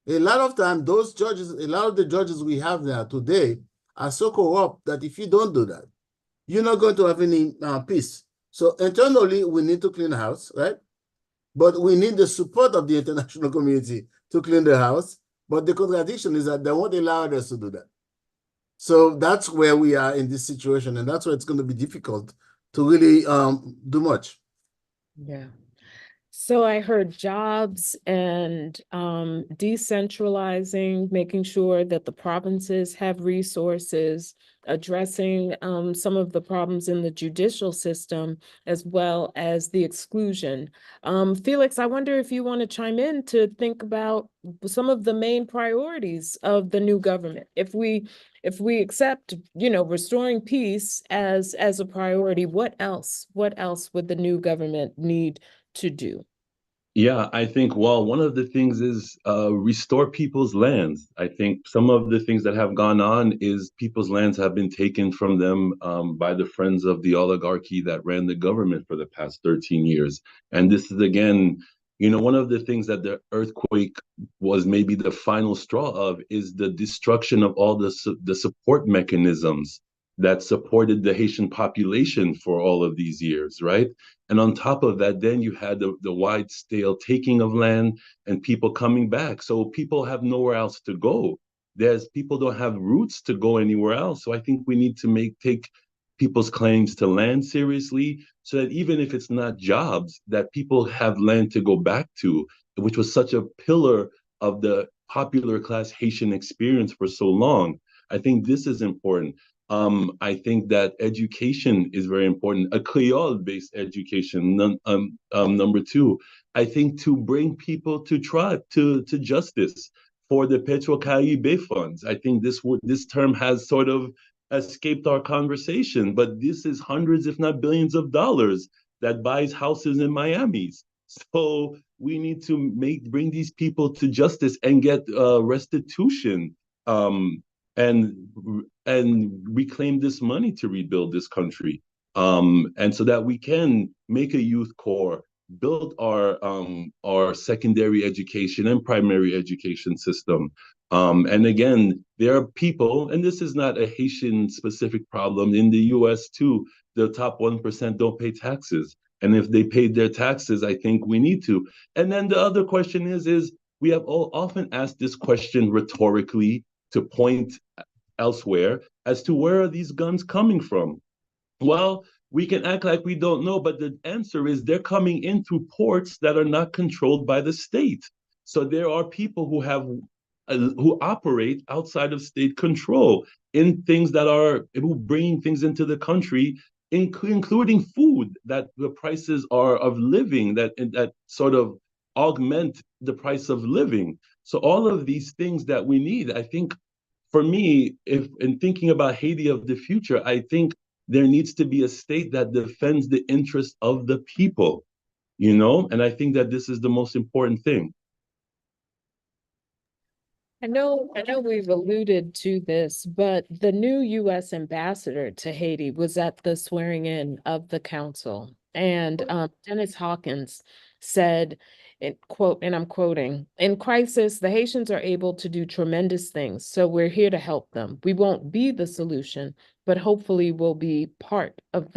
A lot of time, a lot of the judges we have now today are so corrupt that if you don't do that, you're not going to have any peace. So internally, we need to clean the house, right? But we need the support of the international community to clean the house. But the contradiction is that they won't allow us to do that. So that's where we are in this situation. And that's why it's going to be difficult to really do much. Yeah. So I heard jobs and decentralizing, making sure that the provinces have resources, addressing some of the problems in the judicial system, as well as the exclusion. Felix, I wonder if you want to chime in to think about some of the main priorities of the new government. If we accept, restoring peace as a priority, what else would the new government need to do? Yeah, I think, well, one of the things is restore people's lands. I think some of the things that have gone on is people's lands have been taken from them by the friends of the oligarchy that ran the government for the past 13 years. And this is, again, one of the things that the earthquake was maybe the final straw of is the destruction of all the support mechanisms that supported the Haitian population for all of these years, right? And on top of that, then you had the wide-scale taking of land and people coming back. So people have nowhere else to go. People don't have roots to go anywhere else. So I think we need to take people's claims to land seriously so that even if it's not jobs, that people have land to go back to, which was such a pillar of the popular class Haitian experience for so long. I think this is important. I think that education is very important, a Creole-based education. Number two, I think to bring people to justice for the Petro-Caribe funds. I think this term has sort of escaped our conversation, but this is hundreds, if not billions of dollars that buys houses in Miami. So we need to bring these people to justice and get restitution. And reclaim this money to rebuild this country. And so that we can make a youth corps built our secondary education and primary education system. And again, there are people, and this is not a Haitian specific problem. In the US too, the top 1% don't pay taxes. And if they paid their taxes, I think we need to. And then the other question is we have all often asked this question rhetorically to point elsewhere as to where are these guns coming from? Well, we can act like we don't know, but the answer is they're coming in through ports that are not controlled by the state. So there are people who operate outside of state control in things that are who bringing things into the country, including food that the prices are of living that sort of augment the price of living. So all of these things that we need, I think, for me, if in thinking about Haiti of the future, I think there needs to be a state that defends the interests of the people, you know? And I think that this is the most important thing. I know we've alluded to this, but the new U.S. ambassador to Haiti was at the swearing in of the council. And Dennis Hawkins said, and I'm quoting, "In crisis, the Haitians are able to do tremendous things. So we're here to help them. We won't be the solution, but hopefully we'll be part of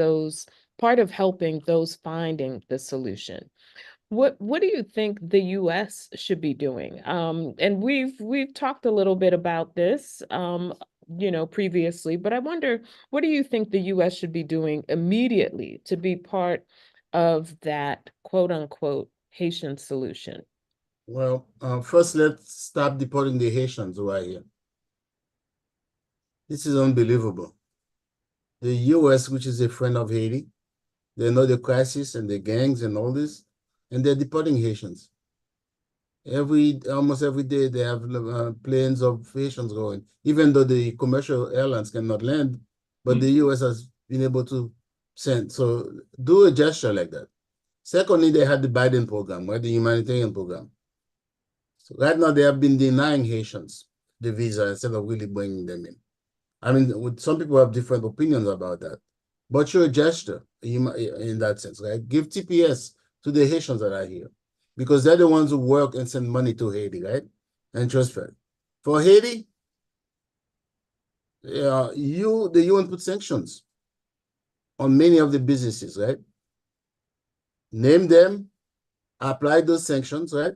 helping those finding the solution." What do you think the U.S. should be doing? And we've talked a little bit about this, previously, but I wonder, what do you think the U.S. should be doing immediately to be part of that quote unquote Haitian solution? Well, first, let's stop deporting the Haitians who are here. This is unbelievable. The U.S., which is a friend of Haiti, they know the crisis and the gangs and all this, and they're deporting Haitians. Almost every day, they have planes of Haitians going, even though the commercial airlines cannot land, but the U.S. has been able to send. So do a gesture like that. Secondly, they had the Biden program, right? The humanitarian program. So right now, they have been denying Haitians the visa instead of really bringing them in. I mean, some people have different opinions about that, but show a gesture in that sense, right? Give TPS to the Haitians that are here, because they're the ones who work and send money to Haiti, right? And transfer. For Haiti, the UN put sanctions on many of the businesses, right? Name them, apply those sanctions, right?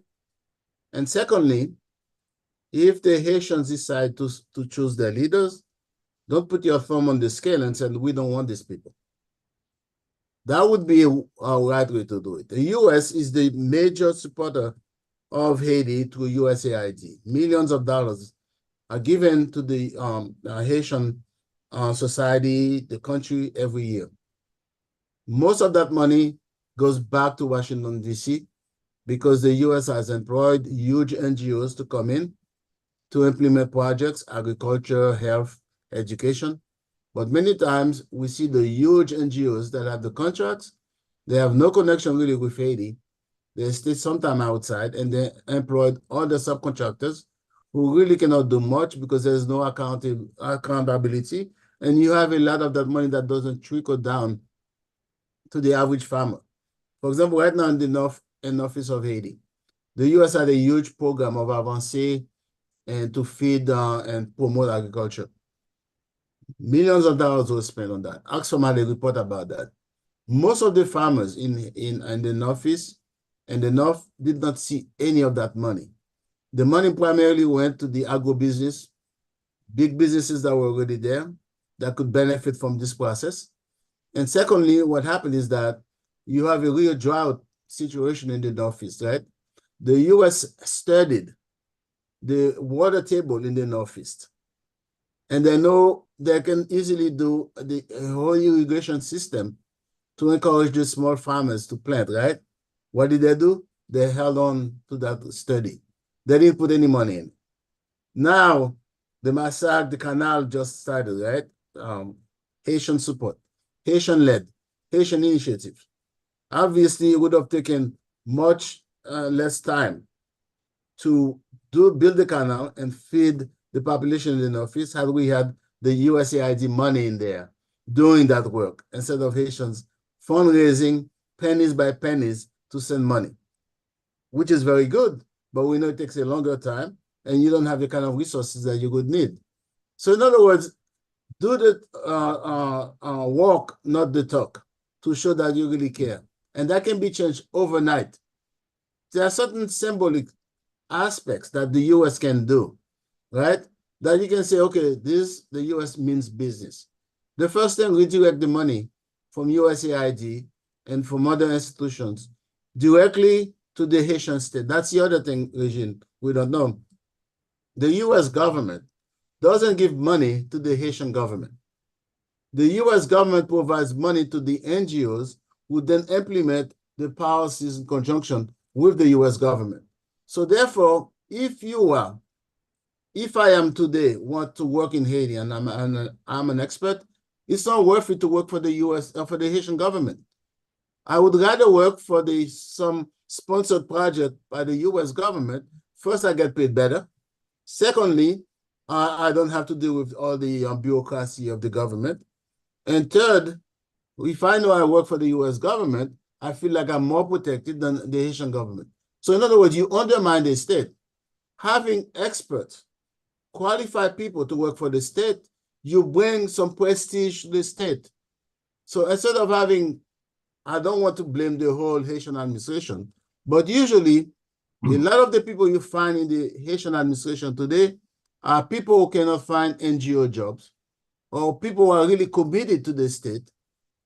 And secondly, if the Haitians decide to choose their leaders, don't put your thumb on the scale and say, we don't want these people. That would be a right way to do it. The U.S. is the major supporter of Haiti through USAID. Millions of dollars are given to the Haitian society, the country, every year. Most of that money goes back to Washington, D.C., because the U.S. has employed huge NGOs to come in to implement projects, agriculture, health, education. But many times we see the huge NGOs that have the contracts, they have no connection really with Haiti. They stay sometime outside and they employed other subcontractors who really cannot do much because there's no accountability. And you have a lot of that money that doesn't trickle down to the average farmer. For example, right now in the northeast of Haiti, the U.S. had a huge program of avancé and to feed and promote agriculture. Millions of dollars were spent on that. Ask somebody report about that. Most of the farmers in the northeast and the north did not see any of that money. The money primarily went to the agribusiness, big businesses that were already there that could benefit from this process. And secondly, what happened is that you have a real drought situation in the northeast, right? The U.S. studied the water table in the northeast, and they know they can easily do the whole irrigation system to encourage the small farmers to plant, right? What did they do? They held on to that study. They didn't put any money in. Now, the massacre, the canal just started, right? Haitian support, Haitian-led, Haitian initiative. Obviously, it would have taken much less time to build the canal and feed the population in the northeast had we had the USAID money in there doing that work instead of Haitians fundraising pennies by pennies to send money, which is very good, but we know it takes a longer time and you don't have the kind of resources that you would need. So in other words, do the walk, not the talk, to show that you really care. And that can be changed overnight. There are certain symbolic aspects that the US can do, right? That you can say, okay, the US means business. The first thing, redirect the money from USAID and from other institutions directly to the Haitian state. That's the other thing, Regine, we don't know. The US government doesn't give money to the Haitian government. The US government provides money to the NGOs who then implement the policies in conjunction with the US government. So therefore, if I am today want to work in Haiti and I'm an expert, it's not worth it to work for the US or for the Haitian government. I would rather work for some sponsored project by the US government. First, I get paid better. Secondly, I don't have to deal with all the bureaucracy of the government. And third, if I know I work for the US government, I feel like I'm more protected than the Haitian government. So in other words, you undermine the state. Having experts, qualified people to work for the state, you bring some prestige to the state. So instead of having, I don't want to blame the whole Haitian administration, but usually a lot of the people you find in the Haitian administration today are people who cannot find NGO jobs or people who are really committed to the state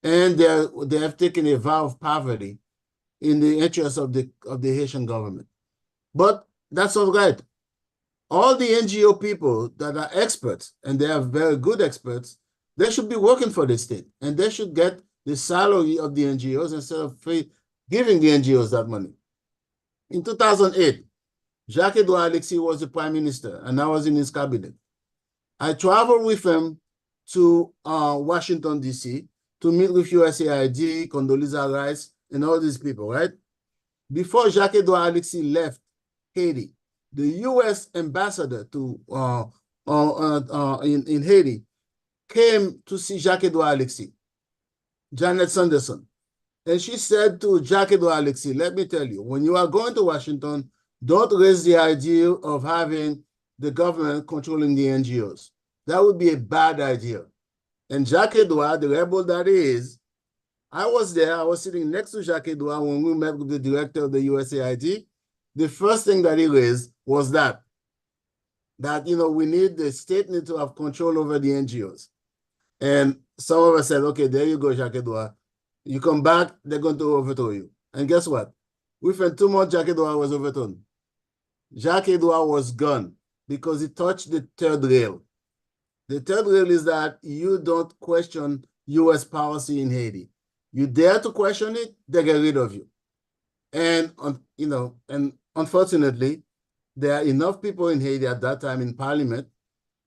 and they have taken a vow of poverty in the interest of the Haitian government. But that's all right. All the NGO people that are experts, and they are very good experts, they should be working for the state, and they should get the salary of the NGOs instead of giving the NGOs that money. In 2008, Jacques-Edouard Alexis was the prime minister, and I was in his cabinet. I traveled with him to Washington, D.C., to meet with USAID, Condoleezza Rice, and all these people, right? Before Jacques-Edouard Alexis left Haiti, the U.S. ambassador in Haiti came to see Jacques-Edouard Alexis, Janet Sanderson. And she said to Jacques-Edouard Alexis, let me tell you, when you are going to Washington, don't raise the idea of having the government controlling the NGOs. That would be a bad idea. And Jacques-Edouard, the rebel that he is, I was there, I was sitting next to Jacques-Edouard when we met with the director of the USAID. The first thing that he raised was that we need the state need to have control over the NGOs. And some of us said, okay, there you go, Jacques-Edouard. You come back, they're going to overthrow you. And guess what? Within 2 months, Jacques-Edouard was overthrown. Jacques-Edouard was gone because he touched the third rail. The third rail is that you don't question US policy in Haiti. You dare to question it, they get rid of you. And unfortunately, there are enough people in Haiti at that time in parliament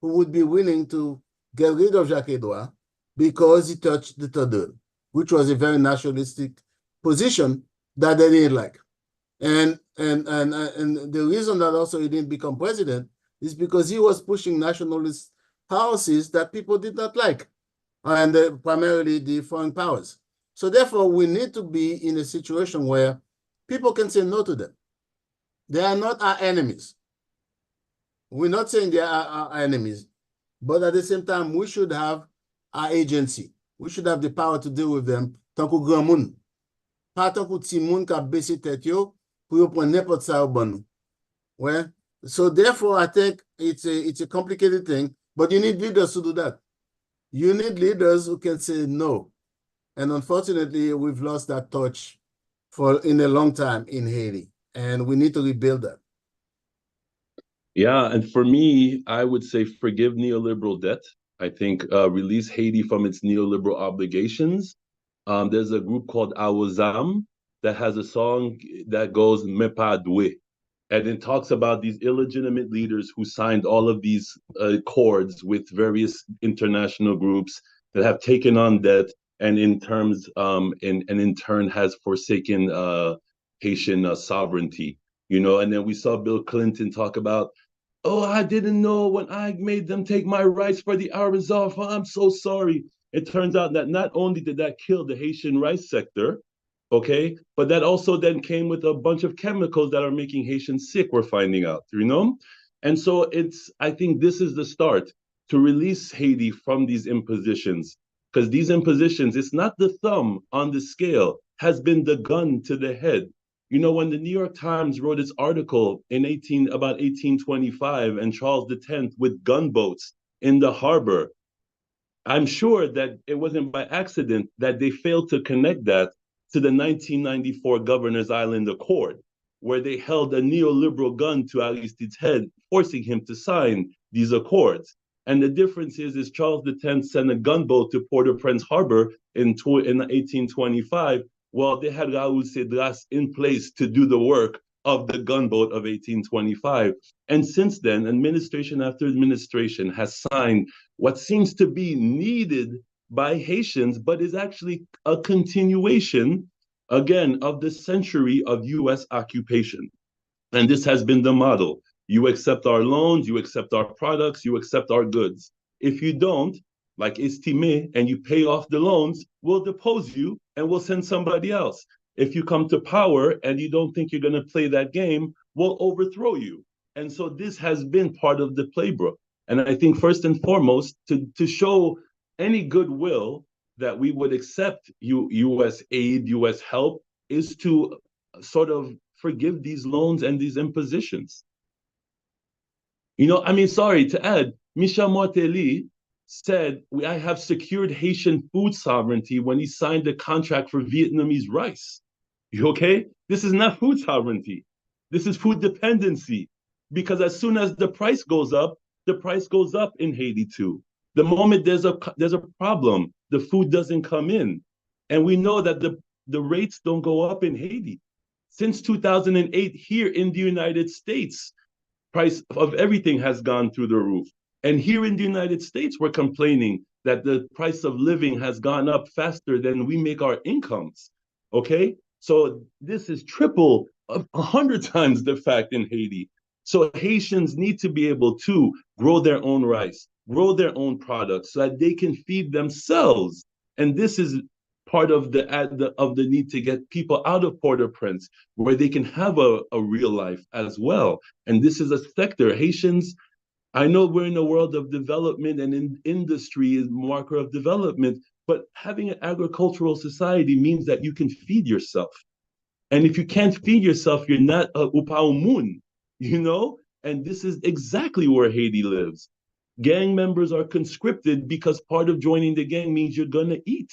who would be willing to get rid of Jacques-Edouard because he touched the third rail, which was a very nationalistic position that they didn't like. And the reason that also he didn't become president is because he was pushing nationalist policies that people did not like, and primarily the foreign powers. So therefore, we need to be in a situation where people can say no to them. They are not our enemies. We're not saying they are our enemies, but at the same time, we should have our agency. We should have the power to deal with them. Tant que grand moun. Pas tant que ti moun ka baissé tête yo, pour yo prendre n'importe ça au bon. Ouais. So therefore, I think it's a complicated thing, but you need leaders to do that. You need leaders who can say no. And unfortunately, we've lost that touch in a long time in Haiti, and we need to rebuild that. Yeah, and for me, I would say forgive neoliberal debt. I think release Haiti from its neoliberal obligations. There's a group called Awazam that has a song that goes Me pas doué. And it talks about these illegitimate leaders who signed all of these accords with various international groups that have taken on debt and in turn has forsaken Haitian sovereignty. And then we saw Bill Clinton talk about, oh, I didn't know when I made them take my rights for the resolve. I'm so sorry. It turns out that not only did that kill the Haitian rice sector, okay? But that also then came with a bunch of chemicals that are making Haitians sick, we're finding out, you know? And so I think this is the start to release Haiti from these impositions, because these impositions, it's not the thumb on the scale, has been the gun to the head. You know, when the New York Times wrote its article about 1825 and Charles X with gunboats in the harbor, I'm sure that it wasn't by accident that they failed to connect that to the 1994 Governor's Island Accord, where they held a neoliberal gun to Aristide's head, forcing him to sign these accords. And the difference is Charles X sent a gunboat to Port-au-Prince Harbor in 1825, while they had Raoul Cedras in place to do the work of the gunboat of 1825. And since then, administration after administration has signed what seems to be needed by Haitians, but is actually a continuation, again, of the century of US occupation. And this has been the model. You accept our loans, you accept our products, you accept our goods. If you don't, like Estime, and you pay off the loans, we'll depose you and we'll send somebody else. If you come to power and you don't think you're going to play that game, we'll overthrow you. And so this has been part of the playbook. And I think first and foremost, to show any goodwill that we would accept US aid, US help, is to sort of forgive these loans and these impositions. You know, I mean, sorry to add, Michel Martelly said, I have secured Haitian food sovereignty when he signed the contract for Vietnamese rice. You okay? This is not food sovereignty. This is food dependency. Because as soon as the price goes up in Haiti too. The moment there's a problem, the food doesn't come in. And we know that the rates don't go up in Haiti. Since 2008, here in the United States, price of everything has gone through the roof. And here in the United States, we're complaining that the price of living has gone up faster than we make our incomes, okay? So this is triple, 100 times the fact in Haiti. So Haitians need to be able to grow their own rice, grow their own products so that they can feed themselves. And this is part of the need to get people out of Port-au-Prince where they can have a real life as well. And this is a sector. Haitians, I know we're in a world of development and industry is a marker of development, but having an agricultural society means that you can feed yourself. And if you can't feed yourself, you're not a upaumun, you know? And this is exactly where Haiti lives. Gang members are conscripted because part of joining the gang means you're gonna eat,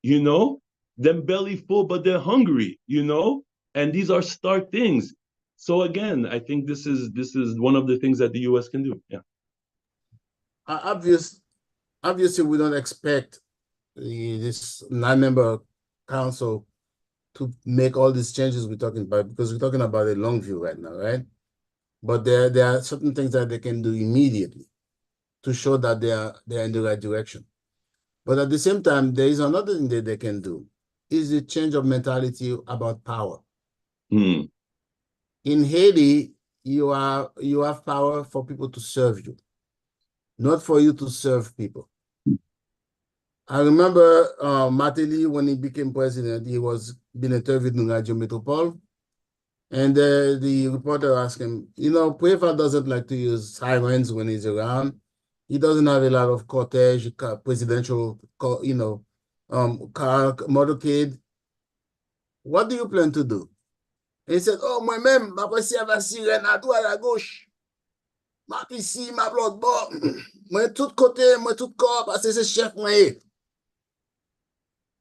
you know? Them belly full, but they're hungry, you know? And these are stark things. So again, I think this is one of the things that the US can do. Yeah. Obviously, we don't expect this 9-member council to make all these changes we're talking about, because we're talking about a long view right now, right? But there are certain things that they can do immediately to show that they're in the right direction. But at the same time, there is another thing that they can do, is the change of mentality about power. Mm. In Haiti, you have power for people to serve you, not for you to serve people. I remember Martelly, when he became president, he was being interviewed in Radio Metropole, and the reporter asked him, you know, Preva doesn't like to use sirens when he's around. He doesn't have a lot of cortege, presidential, you know, car, motorcade. What do you plan to do? And he said, oh, moi-même, ma presi avec sirène à droite, à gauche. Ma ici, ma l'autre bord. Moi tout côté, moi tout corps, parce que c'est chef moi.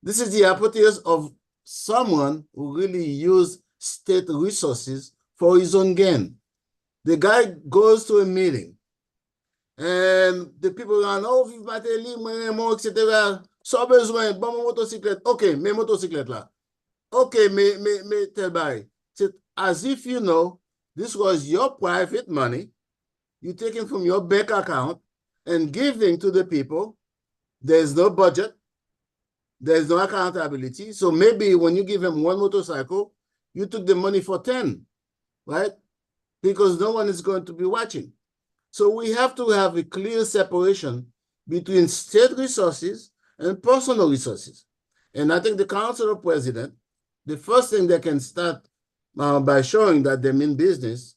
This is the hypothesis of someone who really used state resources for his own gain. The guy goes to a meeting, and the people are, oh, vive Martelly, moi, etc. Sans besoin, bon, mon motocyclette. OK, mes motocyclettes là. OK, mais tel bail. C'est as if you know this was your private money, you taking from your bank account and giving to the people. There's no budget. There's no accountability. So maybe when you give them one motorcycle, you took the money for 10, right? Because no one is going to be watching. So we have to have a clear separation between state resources and personal resources. And I think the Council of Presidents the first thing they can start by showing that they mean business,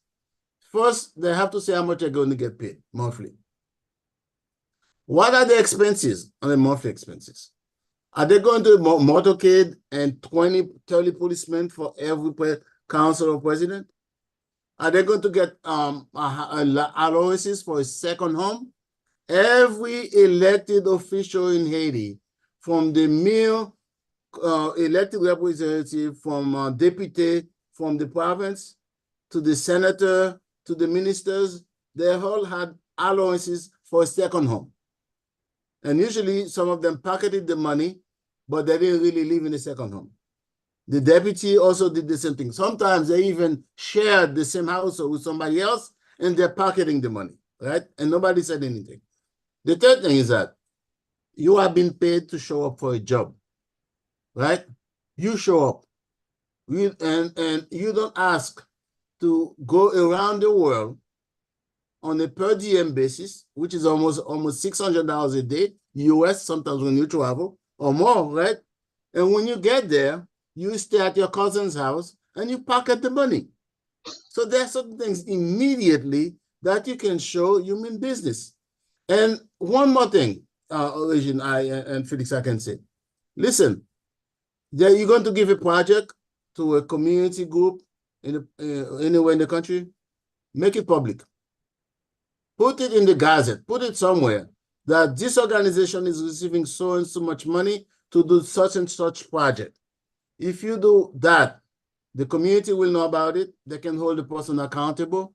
first, they have to say how much they're going to get paid monthly. What are the expenses on the monthly expenses? Are they going to motorcade and 20, 30 policemen for every council or president? Are they going to get allowances for a second home? Every elected official in Haiti, from the mayor, elected representative, from deputy, from the province, to the senator, to the ministers, they all had allowances for a second home. And usually some of them pocketed the money, but they didn't really live in the second home. The deputy also did the same thing. Sometimes they even shared the same household with somebody else, and they're pocketing the money, right? And nobody said anything. The third thing is that you are being paid to show up for a job, right? You show up. And you don't ask to go around the world on a per diem basis, which is almost $600 a day, US, sometimes when you travel, or more, right? And when you get there, you stay at your cousin's house and you pocket the money. So there are certain things immediately that you can show you mean business. And one more thing, Origin, and Felix, I can say, listen, you're going to give a project to a community group anywhere in the country, make it public. Put it in the Gazette, put it somewhere that this organization is receiving so and so much money to do such and such project. If you do that, the community will know about it. They can hold the person accountable.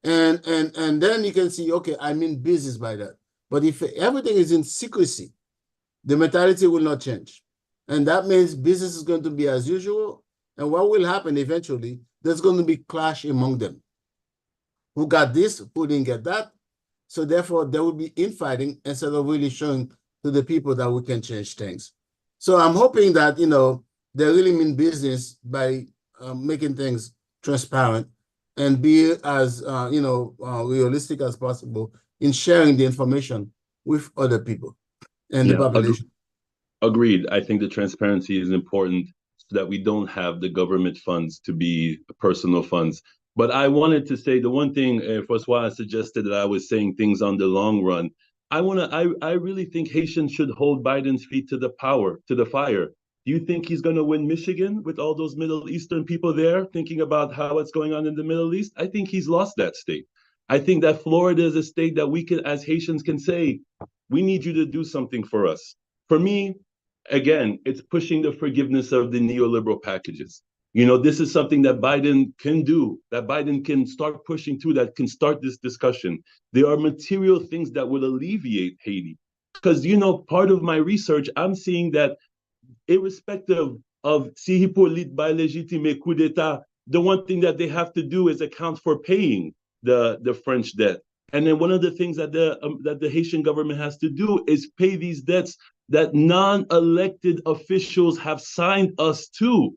And then you can see, okay, I mean business by that. But if everything is in secrecy, the mentality will not change. And that means business is going to be as usual. And what will happen eventually, there's going to be clash among them. Who got this, who didn't get that? So therefore, there will be infighting instead of really showing to the people that we can change things. So I'm hoping that, they really mean business by making things transparent and be as, realistic as possible in sharing the information with other people and the population. Agreed. I think the transparency is important so that we don't have the government funds to be personal funds. But I wanted to say the one thing, Francois suggested that I was saying things on the long run. I really think Haitians should hold Biden's feet to the fire. Do you think he's going to win Michigan with all those Middle Eastern people there thinking about how it's going on in the Middle East? I think he's lost that state. I think that Florida is a state that we can, as Haitians, can say, we need you to do something for us. For me, again, it's pushing the forgiveness of the neoliberal packages. This is something that Biden can do, that Biden can start pushing through, that can start this discussion. There are material things that will alleviate Haiti. Because, part of my research, I'm seeing that irrespective of si pour by legitime coup d'etat, the one thing that they have to do is account for paying the French debt. And then one of the things that the Haitian government has to do is pay these debts that non-elected officials have signed us to.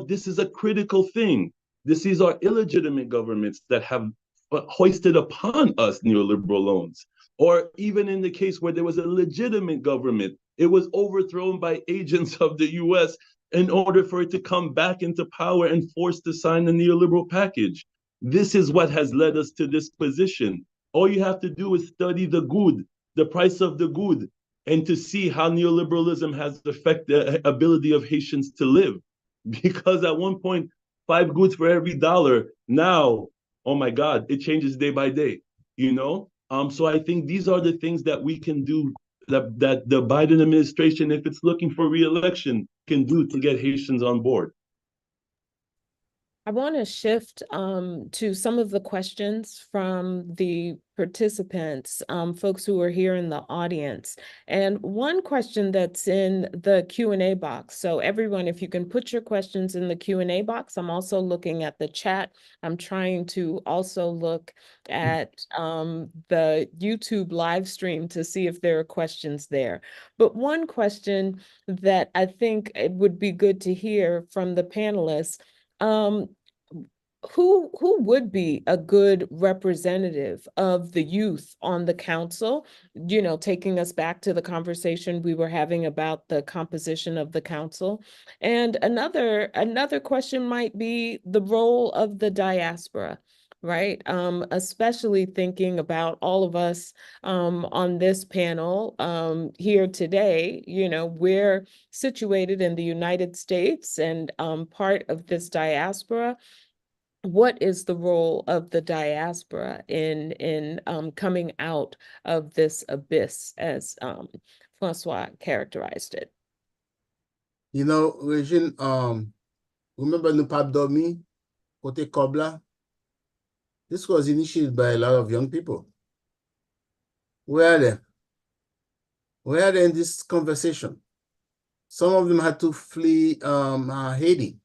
This is a critical thing. These are illegitimate governments that have hoisted upon us neoliberal loans. Or even in the case where there was a legitimate government, it was overthrown by agents of the US in order for it to come back into power and forced to sign the neoliberal package. This is what has led us to this position. All you have to do is study the good, the price of the good, and to see how neoliberalism has affected the ability of Haitians to live. Because at one point, 5 goods for every $1. Now, oh my God, it changes day by day, So I think these are the things that we can do, that the Biden administration, if it's looking for re-election, can do to get Haitians on board. I want to shift to some of the questions from the participants, folks who are here in the audience. And one question that's in the Q&A box. So everyone, if you can put your questions in the Q&A box. I'm also looking at the chat. I'm trying to also look at the YouTube live stream to see if there are questions there. But one question that I think it would be good to hear from the panelists, who would be a good representative of the youth on the council? You know, taking us back to the conversation we were having about the composition of the council. And another question might be the role of the diaspora, right? Especially thinking about all of us on this panel here today. You know, we're situated in the United States and part of this diaspora. What is the role of the diaspora in coming out of this abyss, as Francois characterized it? You know, Regine, remember nous pas dormi, côté Kobla? This was initiated by a lot of young people. Where are they? Where are they in this conversation? Some of them had to flee Haiti.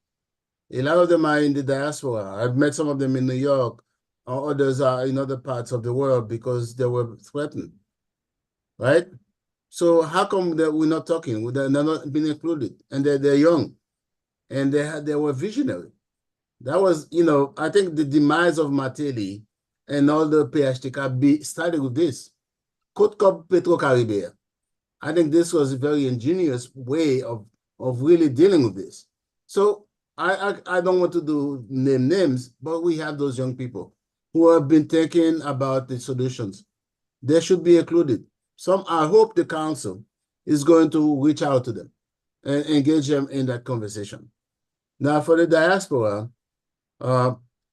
A lot of them are in the diaspora. I've met some of them in New York, or others are in other parts of the world because they were threatened, right? So how come that we're not talking? They're not being included, and they're young, and they were visionary. That was, you know, I think the demise of Mateli and all the PHTK started with this. Côte Cop Petro-Caribbean. I think this was a very ingenious way of really dealing with this. So I don't want to name names, but we have those young people who have been thinking about the solutions. They should be included. I hope the council is going to reach out to them and engage them in that conversation. Now, for the diaspora,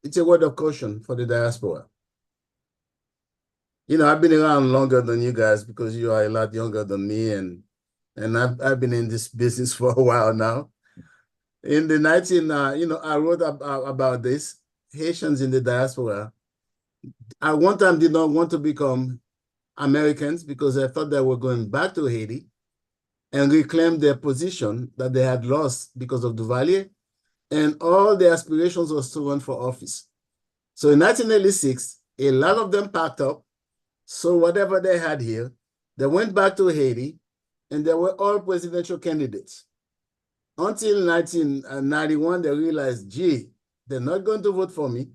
it's a word of caution for the diaspora. You know, I've been around longer than you guys because you are a lot younger than me, and I've been in this business for a while now. In the I wrote about this, Haitians in the diaspora. I one time did not want to become Americans because I thought they were going back to Haiti and reclaim their position that they had lost because of Duvalier, and all their aspirations was to run for office. So in 1986, a lot of them packed up, so whatever they had here, they went back to Haiti, and they were all presidential candidates. Until 1991, they realized, gee, they're not going to vote for me.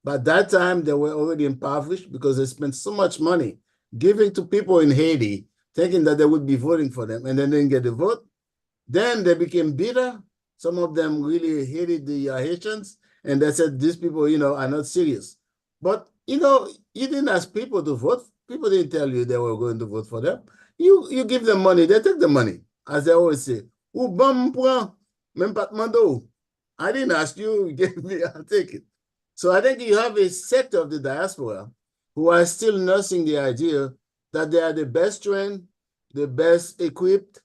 But that time, they were already impoverished because they spent so much money giving to people in Haiti, thinking that they would be voting for them, and then didn't get the vote. Then they became bitter. Some of them really hated the Haitians, and they said, these people, you know, are not serious. But, you know, you didn't ask people to vote. People didn't tell you they were going to vote for them. You give them money, they take the money, as they always say. I didn't ask you, you gave me, I'll take it. So I think you have a sector of the diaspora who are still nursing the idea that they are the best trained, the best equipped,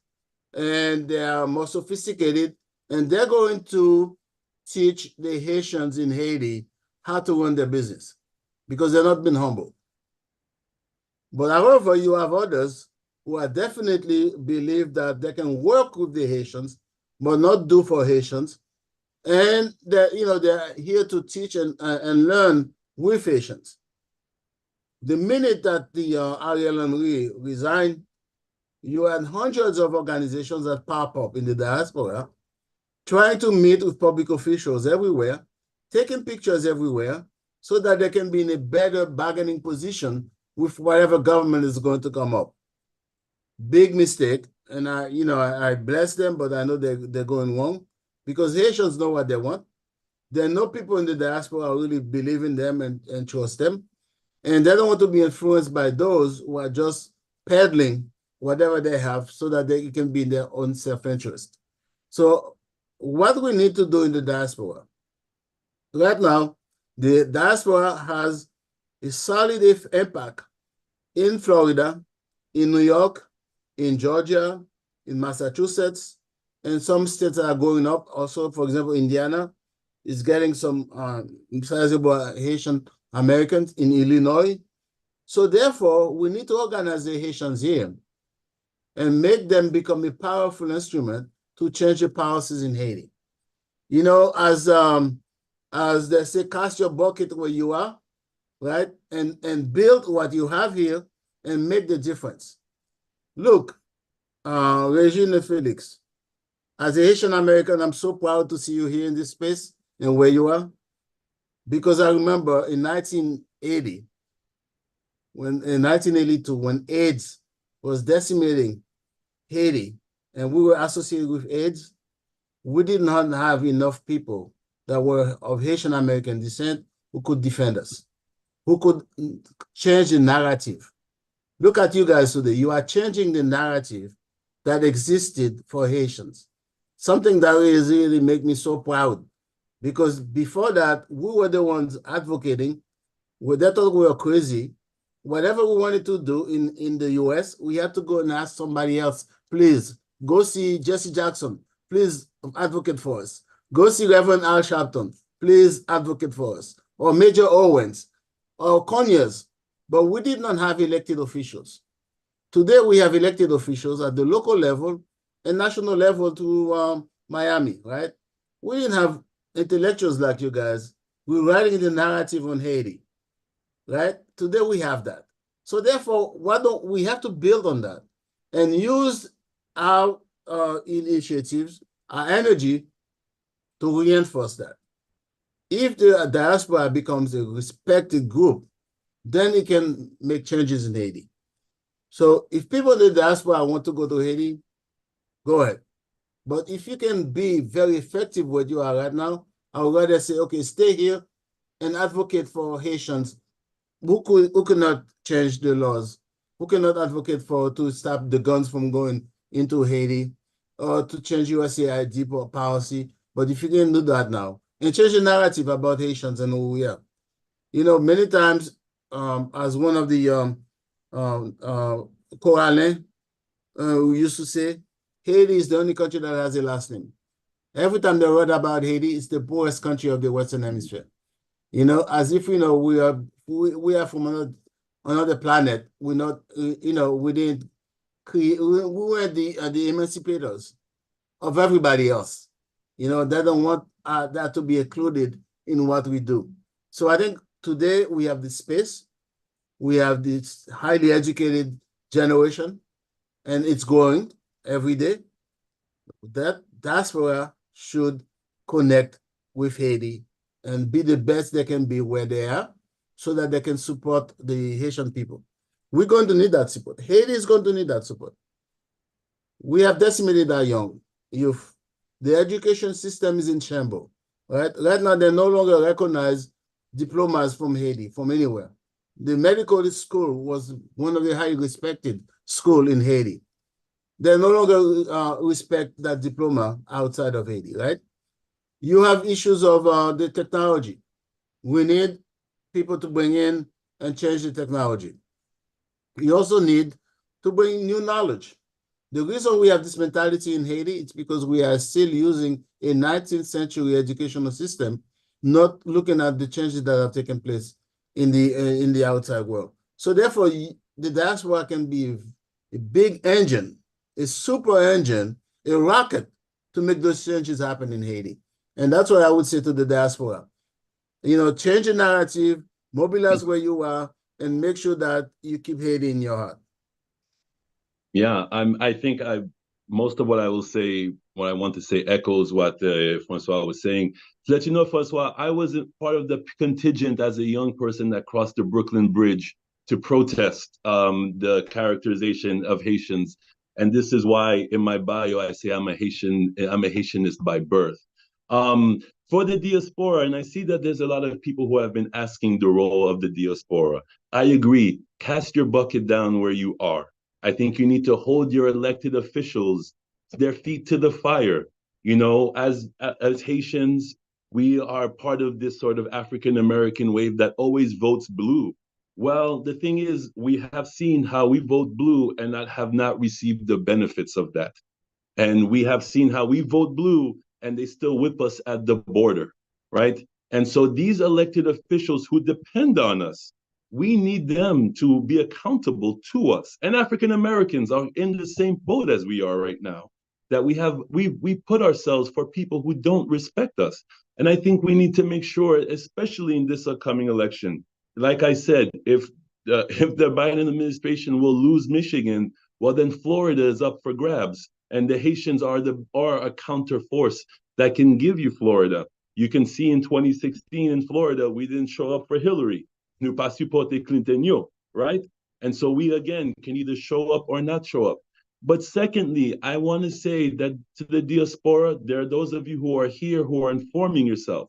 and they are more sophisticated, and they're going to teach the Haitians in Haiti how to run their business because they're not been humble. But however, you have others who are definitely believe that they can work with the Haitians, but not do for Haitians. And they're here to teach and learn with Haitians. The minute that the Ariel Henry resigned, you had hundreds of organizations that pop up in the diaspora, trying to meet with public officials everywhere, taking pictures everywhere, so that they can be in a better bargaining position with whatever government is going to come up. Big mistake, and I bless them, but I know they're going wrong because Haitians know what they want. There are no people in the diaspora who really believe in them and trust them, and they don't want to be influenced by those who are just peddling whatever they have so that they can be in their own self-interest. So what we need to do in the diaspora, right now, the diaspora has a solid impact in Florida, in New York, in Georgia, in Massachusetts, and some states are going up. Also, for example, Indiana is getting some sizable Haitian Americans in Illinois. So therefore, we need to organize the Haitians here and make them become a powerful instrument to change the policies in Haiti. You know, as they say, cast your bucket where you are, right? And build what you have here and make the difference. Look, Regine Felix, as a Haitian American, I'm so proud to see you here in this space and where you are. Because I remember in 1980, in 1982, when AIDS was decimating Haiti, and we were associated with AIDS, we did not have enough people that were of Haitian American descent who could defend us, who could change the narrative. Look at you guys today. You are changing the narrative that existed for Haitians. Something that really make me so proud, because before that, we were the ones advocating. They thought we were crazy. Whatever we wanted to do in the US, we had to go and ask somebody else, please, go see Jesse Jackson. Please advocate for us. Go see Reverend Al Sharpton. Please advocate for us. Or Major Owens or Conyers. But we did not have elected officials. Today, we have elected officials at the local level and national level to Miami, right? We didn't have intellectuals like you guys. We're writing the narrative on Haiti, right? Today, we have that. So therefore, why don't we have to build on that and use our initiatives, our energy to reinforce that. If the diaspora becomes a respected group, then it can make changes in Haiti. So if people in the diaspora want to go to Haiti, go ahead. But if you can be very effective where you are right now, I would rather say, okay, stay here and advocate for Haitians who cannot change the laws, who cannot advocate to stop the guns from going into Haiti or to change USAID policy. But if you can do that now and change the narrative about Haitians and who we are, many times, as one of the Coralin who used to say, Haiti is the only country that has a last name. Every time they wrote about Haiti, it's the poorest country of the Western Hemisphere. As if we are from another planet. We're not, we didn't create. We were the emancipators of everybody else. They don't want that to be included in what we do. So I think today we have the space. We have this highly educated generation, and it's growing every day. That diaspora should connect with Haiti and be the best they can be where they are so that they can support the Haitian people. We're going to need that support. Haiti is going to need that support. We have decimated our young youth. The education system is in shambles, right? Right now, they no longer recognize diplomas from Haiti, from anywhere. The medical school was one of the highly respected schools in Haiti. They no longer respect that diploma outside of Haiti, right? You have issues of the technology. We need people to bring in and change the technology. You also need to bring new knowledge. The reason we have this mentality in Haiti is because we are still using a 19th century educational system, not looking at the changes that have taken place in the outside world. So therefore, the diaspora can be a big engine, a super engine, a rocket to make those changes happen in Haiti. And that's what I would say to the diaspora. Change the narrative, mobilize where you are, and make sure that you keep Haiti in your heart. Yeah, I think most of what I will say, what I want to say, echoes what Francois was saying. To let you know, Francois, I was part of the contingent as a young person that crossed the Brooklyn Bridge to protest the characterization of Haitians, and this is why in my bio I say I'm a Haitianist by birth. For the diaspora, and I see that there's a lot of people who have been asking the role of the diaspora. I agree. Cast your bucket down where you are. I think you need to hold your elected officials, their feet to the fire. As Haitians, we are part of this sort of African-American wave that always votes blue. Well, the thing is, we have seen how we vote blue and have not received the benefits of that. And we have seen how we vote blue and they still whip us at the border, right? And so these elected officials who depend on us, we need them to be accountable to us. And African Americans are in the same boat as we are right now, that we put ourselves for people who don't respect us. And I think we need to make sure, especially in this upcoming election, like I said, if the Biden administration will lose Michigan, well, then Florida is up for grabs. And the Haitians are a counter force that can give you Florida. You can see in 2016 in Florida, we didn't show up for Hillary. Nous pas supporter Clinton, right? And so we, again, can either show up or not show up. But secondly, I want to say that to the diaspora, there are those of you who are here who are informing yourself.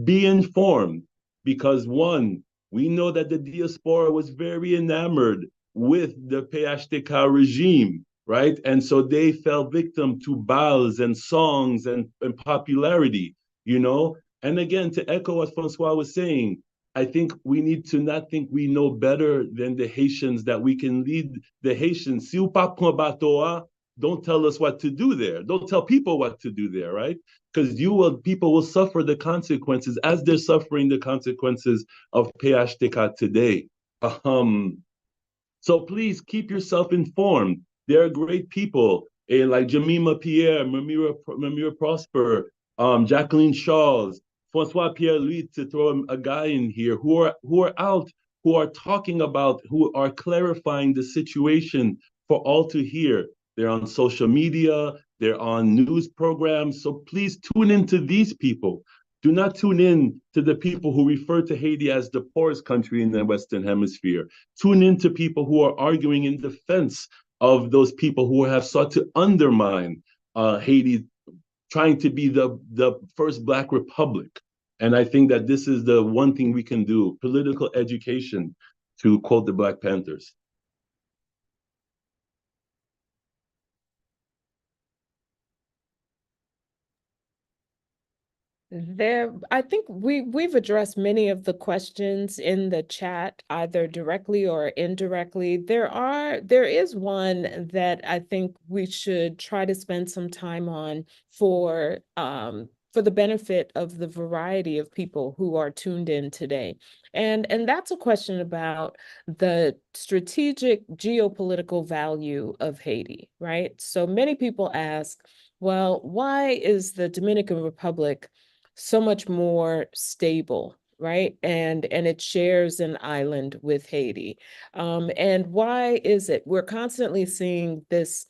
Be informed, because one, we know that the diaspora was very enamored with the PHTK regime, right? And so they fell victim to balls and songs and popularity, And again, to echo what Francois was saying, I think we need to not think we know better than the Haitians, that we can lead the Haitians. Si ou pas prend bateau, don't tell us what to do there. Don't tell people what to do there, right? Because people will suffer the consequences as they're suffering the consequences of PHTK today. So please keep yourself informed. There are great people like Jemima Pierre, Mamira Prosper, Jacqueline Charles, Francois Pierre-Louis, to throw a guy in here, who are out, who are talking about, who are clarifying the situation for all to hear. They're on social media, they're on news programs. So please tune into these people. Do not tune in to the people who refer to Haiti as the poorest country in the Western Hemisphere. Tune in to people who are arguing in defense of those people who have sought to undermine Haiti, trying to be the first Black republic. And I think that this is the one thing we can do, political education, to quote the Black Panthers. I think we've addressed many of the questions in the chat, either directly or indirectly. There is one that I think we should try to spend some time on for the benefit of the variety of people who are tuned in today. And that's a question about the strategic geopolitical value of Haiti, right? So many people ask, well, why is the Dominican Republic so much more stable, right? And it shares an island with Haiti. And why is it we're constantly seeing this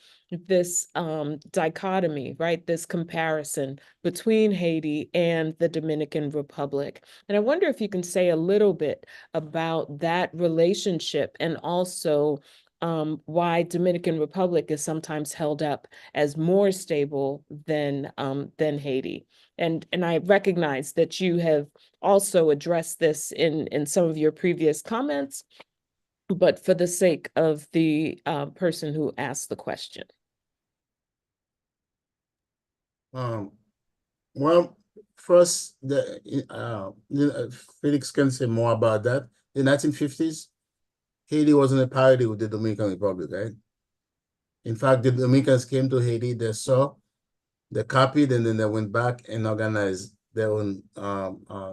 dichotomy, right? This comparison between Haiti and the Dominican Republic. And I wonder if you can say a little bit about that relationship, and also why Dominican Republic is sometimes held up as more stable than Haiti. And I recognize that you have also addressed this in some of your previous comments, but for the sake of the person who asked the question. Well, first, Felix can say more about that. In the 1950s, Haiti wasn't a parity with the Dominican Republic, right? In fact, the Dominicans came to Haiti, they saw, they copied, and then they went back and organized their own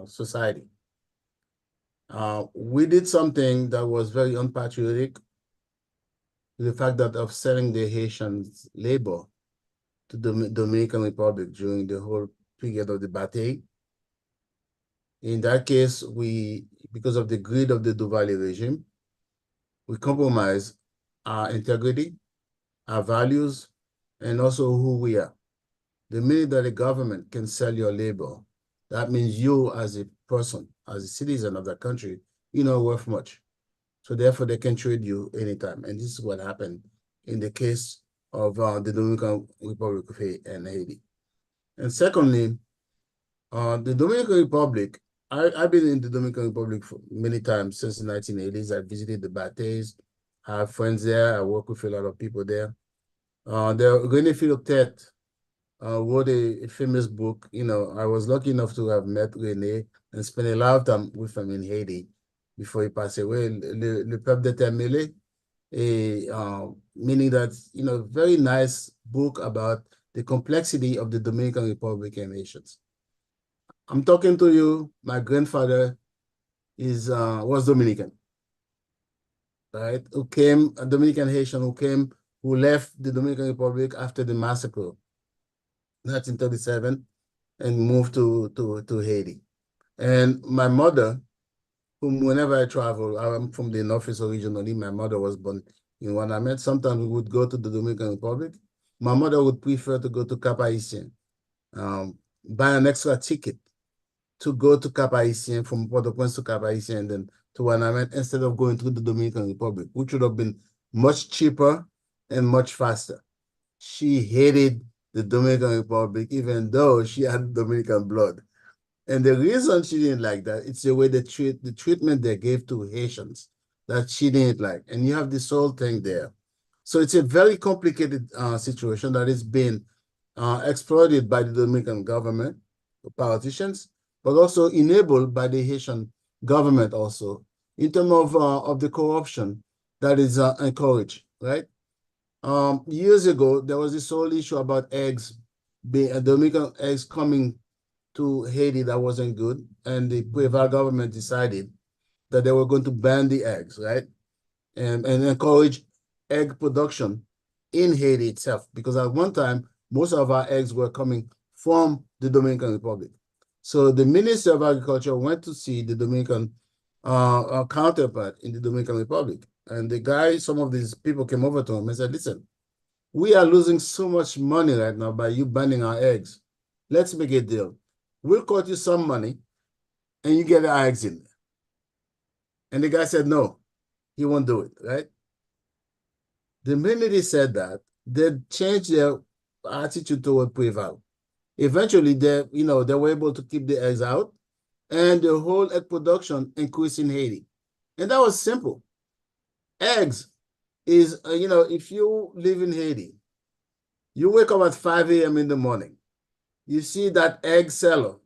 society. We did something that was very unpatriotic, the fact that of selling the Haitians' labor to the Dominican Republic during the whole period of the Bataille. In that case, because of the greed of the Duvalier regime, we compromised our integrity, our values, and also who we are. The minute that the government can sell your labor, that means you as a person, as a citizen of that country, you're not worth much. So therefore, they can trade you anytime. And this is what happened in the case of the Dominican Republic of and Haiti. And secondly, the Dominican Republic, I've been in the Dominican Republic for many times since the 1980s. I visited the Batailles. I have friends there. I work with a lot of people there. René Philip wrote a famous book. I was lucky enough to have met René and spent a lot of time with him in Haiti before he passed away. Le Peuple déterminé, meaning that, very nice book about the complexity of the Dominican Republic and nations. I'm talking to you, my grandfather was Dominican, right? A Dominican Haitian who left the Dominican Republic after the massacre, 1937, and moved to Haiti. And my mother, whom whenever I travel, I'm from the Northeast originally, my mother was born in Wanamet. Sometimes we would go to the Dominican Republic. My mother would prefer to go to Cap Haitien, buy an extra ticket to go to Cap Haitien, from Port-au-Prince to Cap Haitien, and then to Wanamac, instead of going through the Dominican Republic, which would have been much cheaper and much faster. She hated the Dominican Republic, even though she had Dominican blood. And the reason she didn't like that, it's the way the treatment they gave to Haitians that she didn't like. And you have this whole thing there. So it's a very complicated situation that is being exploited by the Dominican government, the politicians, but also enabled by the Haitian government also, in terms of the corruption that is encouraged, right? Years ago, there was this whole issue about eggs, Dominican eggs coming to Haiti that wasn't good, and the Preval government decided that they were going to ban the eggs, right? And encourage egg production in Haiti itself, because at one time, most of our eggs were coming from the Dominican Republic. So the Minister of Agriculture went to see the Dominican counterpart in the Dominican Republic. And the guy, some of these people came over to him and said, listen, we are losing so much money right now by you banning our eggs. Let's make a deal. We'll cut you some money and you get our eggs in there. And the guy said, no, he won't do it, right? The minute he said that, they changed their attitude toward Preval. Eventually, they were able to keep the eggs out, and the whole egg production increased in Haiti. And that was simple. Eggs is, if you live in Haiti, you wake up at 5 a.m. in the morning, you see that egg seller.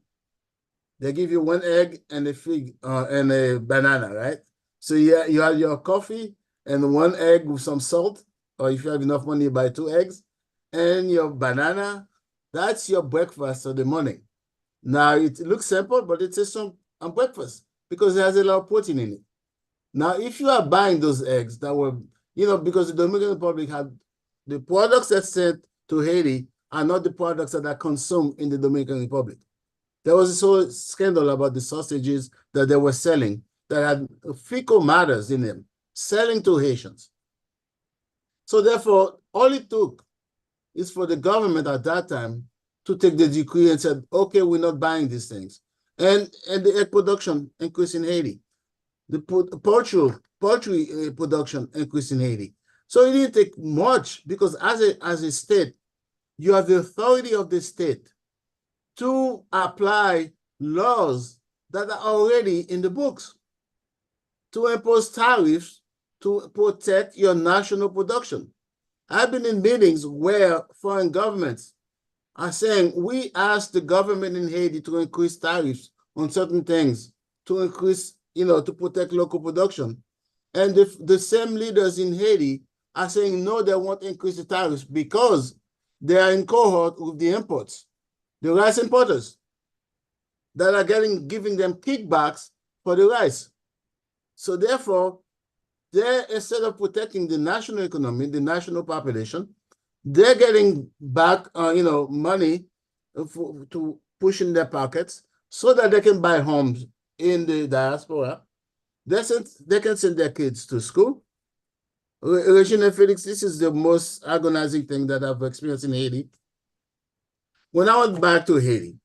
They give you one egg and a fig and a banana, right? So you have your coffee and one egg with some salt, or if you have enough money, you buy 2 eggs, and your banana. That's your breakfast of the morning. Now, it looks simple, but it's a strong breakfast because it has a lot of protein in it. Now, if you are buying those eggs that were, because the Dominican Republic had the products that sent to Haiti are not the products that are consumed in the Dominican Republic. There was this whole scandal about the sausages that they were selling that had fecal matters in them, selling to Haitians. So therefore, all it took is for the government at that time to take the decree and said, okay, we're not buying these things. And the egg production increased in Haiti. The poultry production increased in Haiti. So it didn't take much because as a state, you have the authority of the state to apply laws that are already in the books, to impose tariffs to protect your national production. I've been in meetings where foreign governments are saying, we ask the government in Haiti to increase tariffs on certain things, to increase, to protect local production. And the same leaders in Haiti are saying, no, they won't increase the tariffs because they are in cohort with the imports, the rice importers that are giving them kickbacks for the rice. So therefore, instead of protecting the national economy, the national population, they're getting back, money to push in their pockets so that they can buy homes in the diaspora. They can send their kids to school. Regina Felix, this is the most agonizing thing that I've experienced in Haiti. When I went back to Haiti,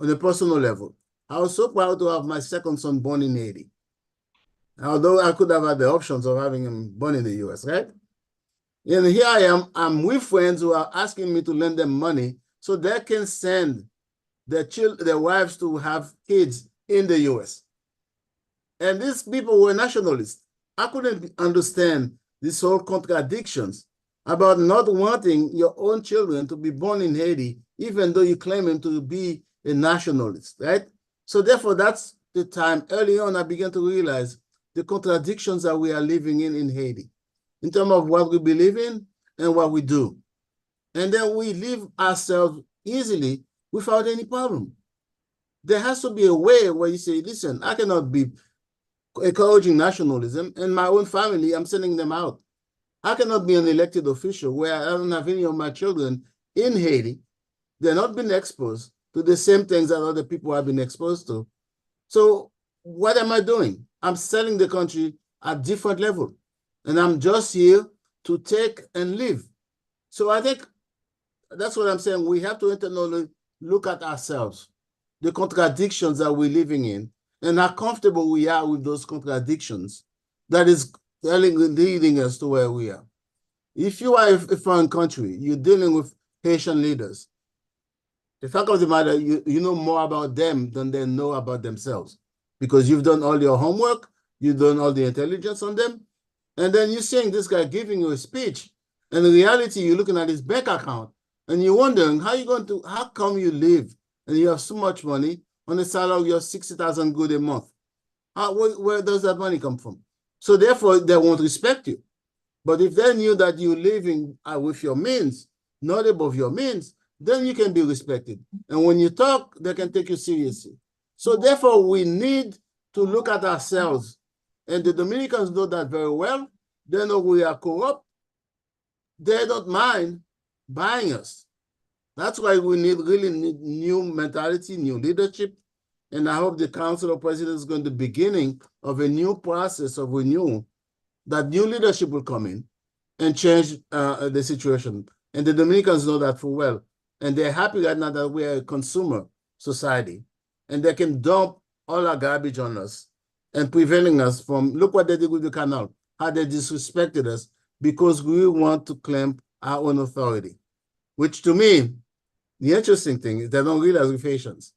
on a personal level, I was so proud to have my second son born in Haiti. Although I could have had the options of having him born in the US, right? And here I am, I'm with friends who are asking me to lend them money so they can send their wives to have kids in the US. And these people were nationalists. I couldn't understand these whole contradictions about not wanting your own children to be born in Haiti, even though you claim them to be a nationalist, right? So therefore, that's the time early on I began to realize the contradictions that we are living in Haiti, in terms of what we believe in and what we do. And then we live ourselves easily without any problem. There has to be a way where you say, listen, I cannot be encouraging nationalism, and my own family, I'm sending them out. I cannot be an elected official where I don't have any of my children in Haiti. They're not been exposed to the same things that other people have been exposed to. So what am I doing? I'm selling the country at different level, and I'm just here to take and live. So I think that's what I'm saying. We have to internally look at ourselves. the contradictions that we're living in and how comfortable we are with those contradictions, that is leading us to where we are. If you are a foreign country, you're dealing with Haitian leaders. The fact of the matter, you know more about them than they know about themselves, because you've done all your homework, you've done all the intelligence on them, and then you're seeing this guy giving you a speech, and in reality, you're looking at his bank account, and you're wondering how come you live and you have so much money on a salary of 60,000 good a month? Where does that money come from? So therefore, they won't respect you. But if they knew that you're living with your means, not above your means, then you can be respected. And when you talk, they can take you seriously. So therefore, we need to look at ourselves. And the Dominicans know that very well. They know we are corrupt. They don't mind buying us. That's why we really need new mentality, new leadership. And I hope the Council of Presidents is going to be the beginning of a new process of renewal, that new leadership will come in and change the situation. And the Dominicans know that full well. And they're happy right now that we're a consumer society. And they can dump all our garbage on us and preventing us from, look what they did with the canal, how they disrespected us because we want to claim our own authority. Which to me, the interesting thing is they don't realize with Haitians.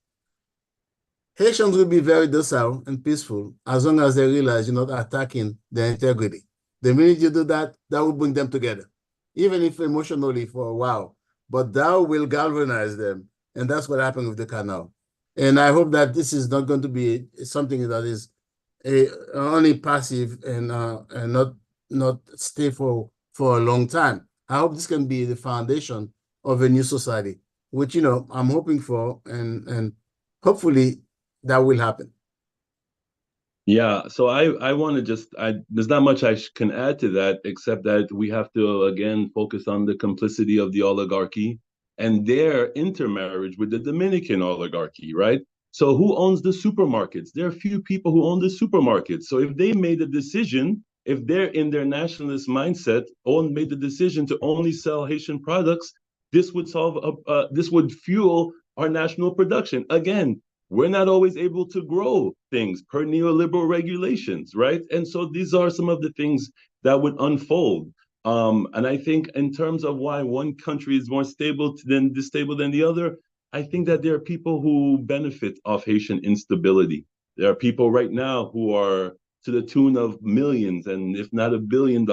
Haitians will be very docile and peaceful as long as they realize you're not attacking their integrity. The minute you do that, that will bring them together, even if emotionally for a while. But that will galvanize them. And that's what happened with the canal. And I hope that this is not going to be something that is only passive and not stay for a long time. I hope this can be the foundation of a new society, which, I'm hoping for, and hopefully that will happen. Yeah, so I want to there's not much I can add to that, except that we have to, again, focus on the complicity of the oligarchy and their intermarriage with the Dominican oligarchy, right? So who owns the supermarkets? There are a few people who own the supermarkets. So if they made a decision, if they're in their nationalist mindset, made the decision to only sell Haitian products, this would fuel our national production. Again, we're not always able to grow things per neoliberal regulations, right? And so these are some of the things that would unfold. And I think in terms of why one country is more stable than the other, I think that there are people who benefit off Haitian instability. There are people right now who are to the tune of millions, and if not $1 billion,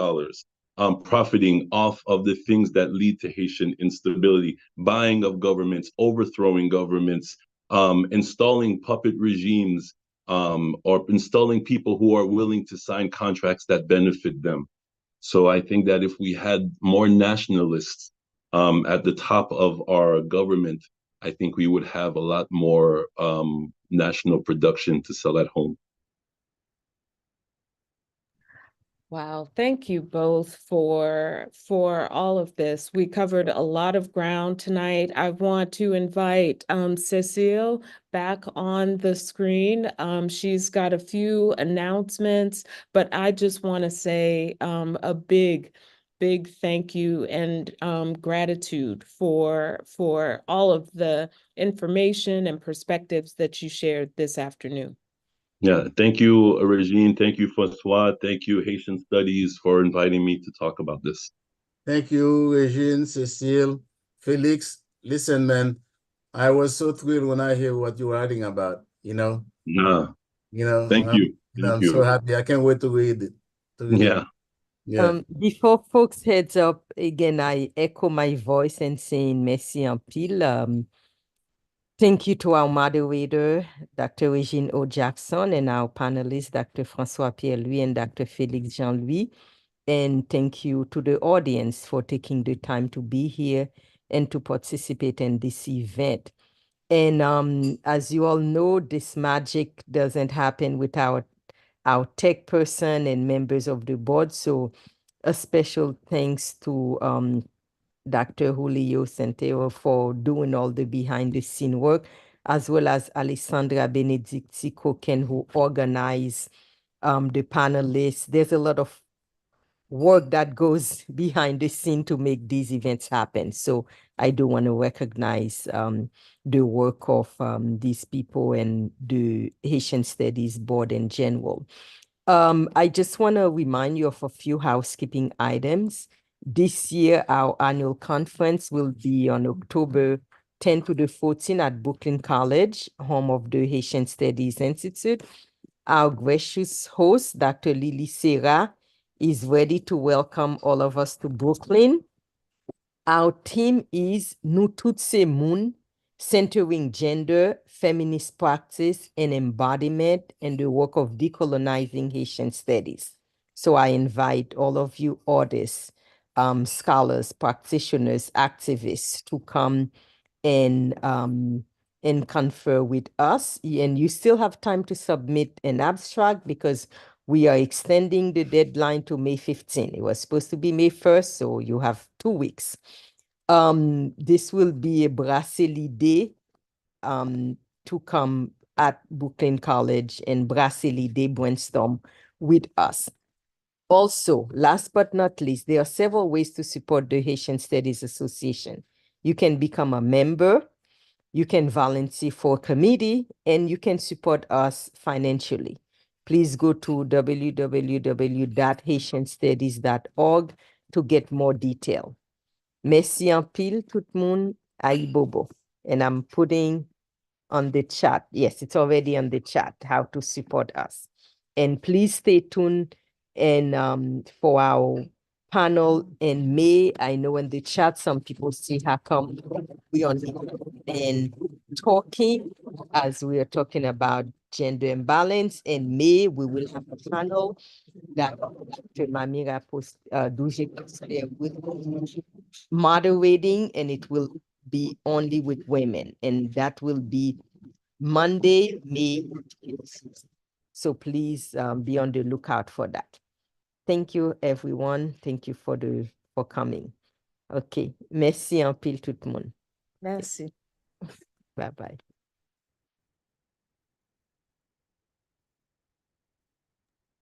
profiting off of the things that lead to Haitian instability, buying of governments, overthrowing governments, installing puppet regimes, or installing people who are willing to sign contracts that benefit them. So I think that if we had more nationalists at the top of our government, I think we would have a lot more national production to sell at home. Wow, thank you both for all of this. We covered a lot of ground tonight. I want to invite Cecile back on the screen. She's got a few announcements, but I just want to say a big thank you and gratitude for all of the information and perspectives that you shared this afternoon. Yeah, thank you, Regine. Thank you, Francois. Thank you, Haitian Studies, for inviting me to talk about this. Thank you, Regine, Cecile, Felix. Listen, man, I was so thrilled when I hear what you're writing about, Yeah. Thank you. I'm so happy. I can't wait to read it. Yeah. Yeah. Before folks heads up, again, I echo my voice and saying merci en pile. Thank you to our moderator, Dr. Regine O. Jackson, and our panelists, Dr. Francois Pierre-Louis and Dr. Félix Jean-Louis. And thank you to the audience for taking the time to be here and to participate in this event. And as you all know, this magic doesn't happen without our tech person and members of the board. So a special thanks to Dr. Julio Centero for doing all the behind the scene work, as well as Alessandra Benedicti Coken, who organized the panelists. There's a lot of work that goes behind the scene to make these events happen. So I do want to recognize the work of these people and the Haitian Studies Board in general. I just want to remind you of a few housekeeping items. This year, our annual conference will be on October 10 to the 14 at Brooklyn College, home of the Haitian Studies Institute. Our gracious host, Dr. Lily Serra, is ready to welcome all of us to Brooklyn. Our theme is Nou Tout Se Moun, centering gender, feminist practice, and embodiment in the work of decolonizing Haitian studies. So I invite all of you artists, scholars, practitioners, activists to come and confer with us. And you still have time to submit an abstract because we are extending the deadline to May 15. It was supposed to be May 1st, so you have 2 weeks. This will be a Brasserie Day to come at Brooklyn College and Brasserie Day brainstorm with us. Also, last but not least, there are several ways to support the Haitian Studies Association. You can become a member, you can volunteer for a committee, and you can support us financially. Please go to www.haitianstudies.org to get more detail. Merci en pile tout le monde, aïe bobo. And I'm putting on the chat, yes, it's already on the chat, how to support us. And please stay tuned and for our panel in May. I know in the chat, some people see how come we are and talking as we are talking about gender imbalance. In May, we will have a panel that Dr. Mamira Duje will moderating, and it will be only with women, and that will be Monday, May 6th. So please be on the lookout for that. Thank you, everyone. Thank you for coming. Okay. Merci en pile tout le monde. Merci. Bye-bye.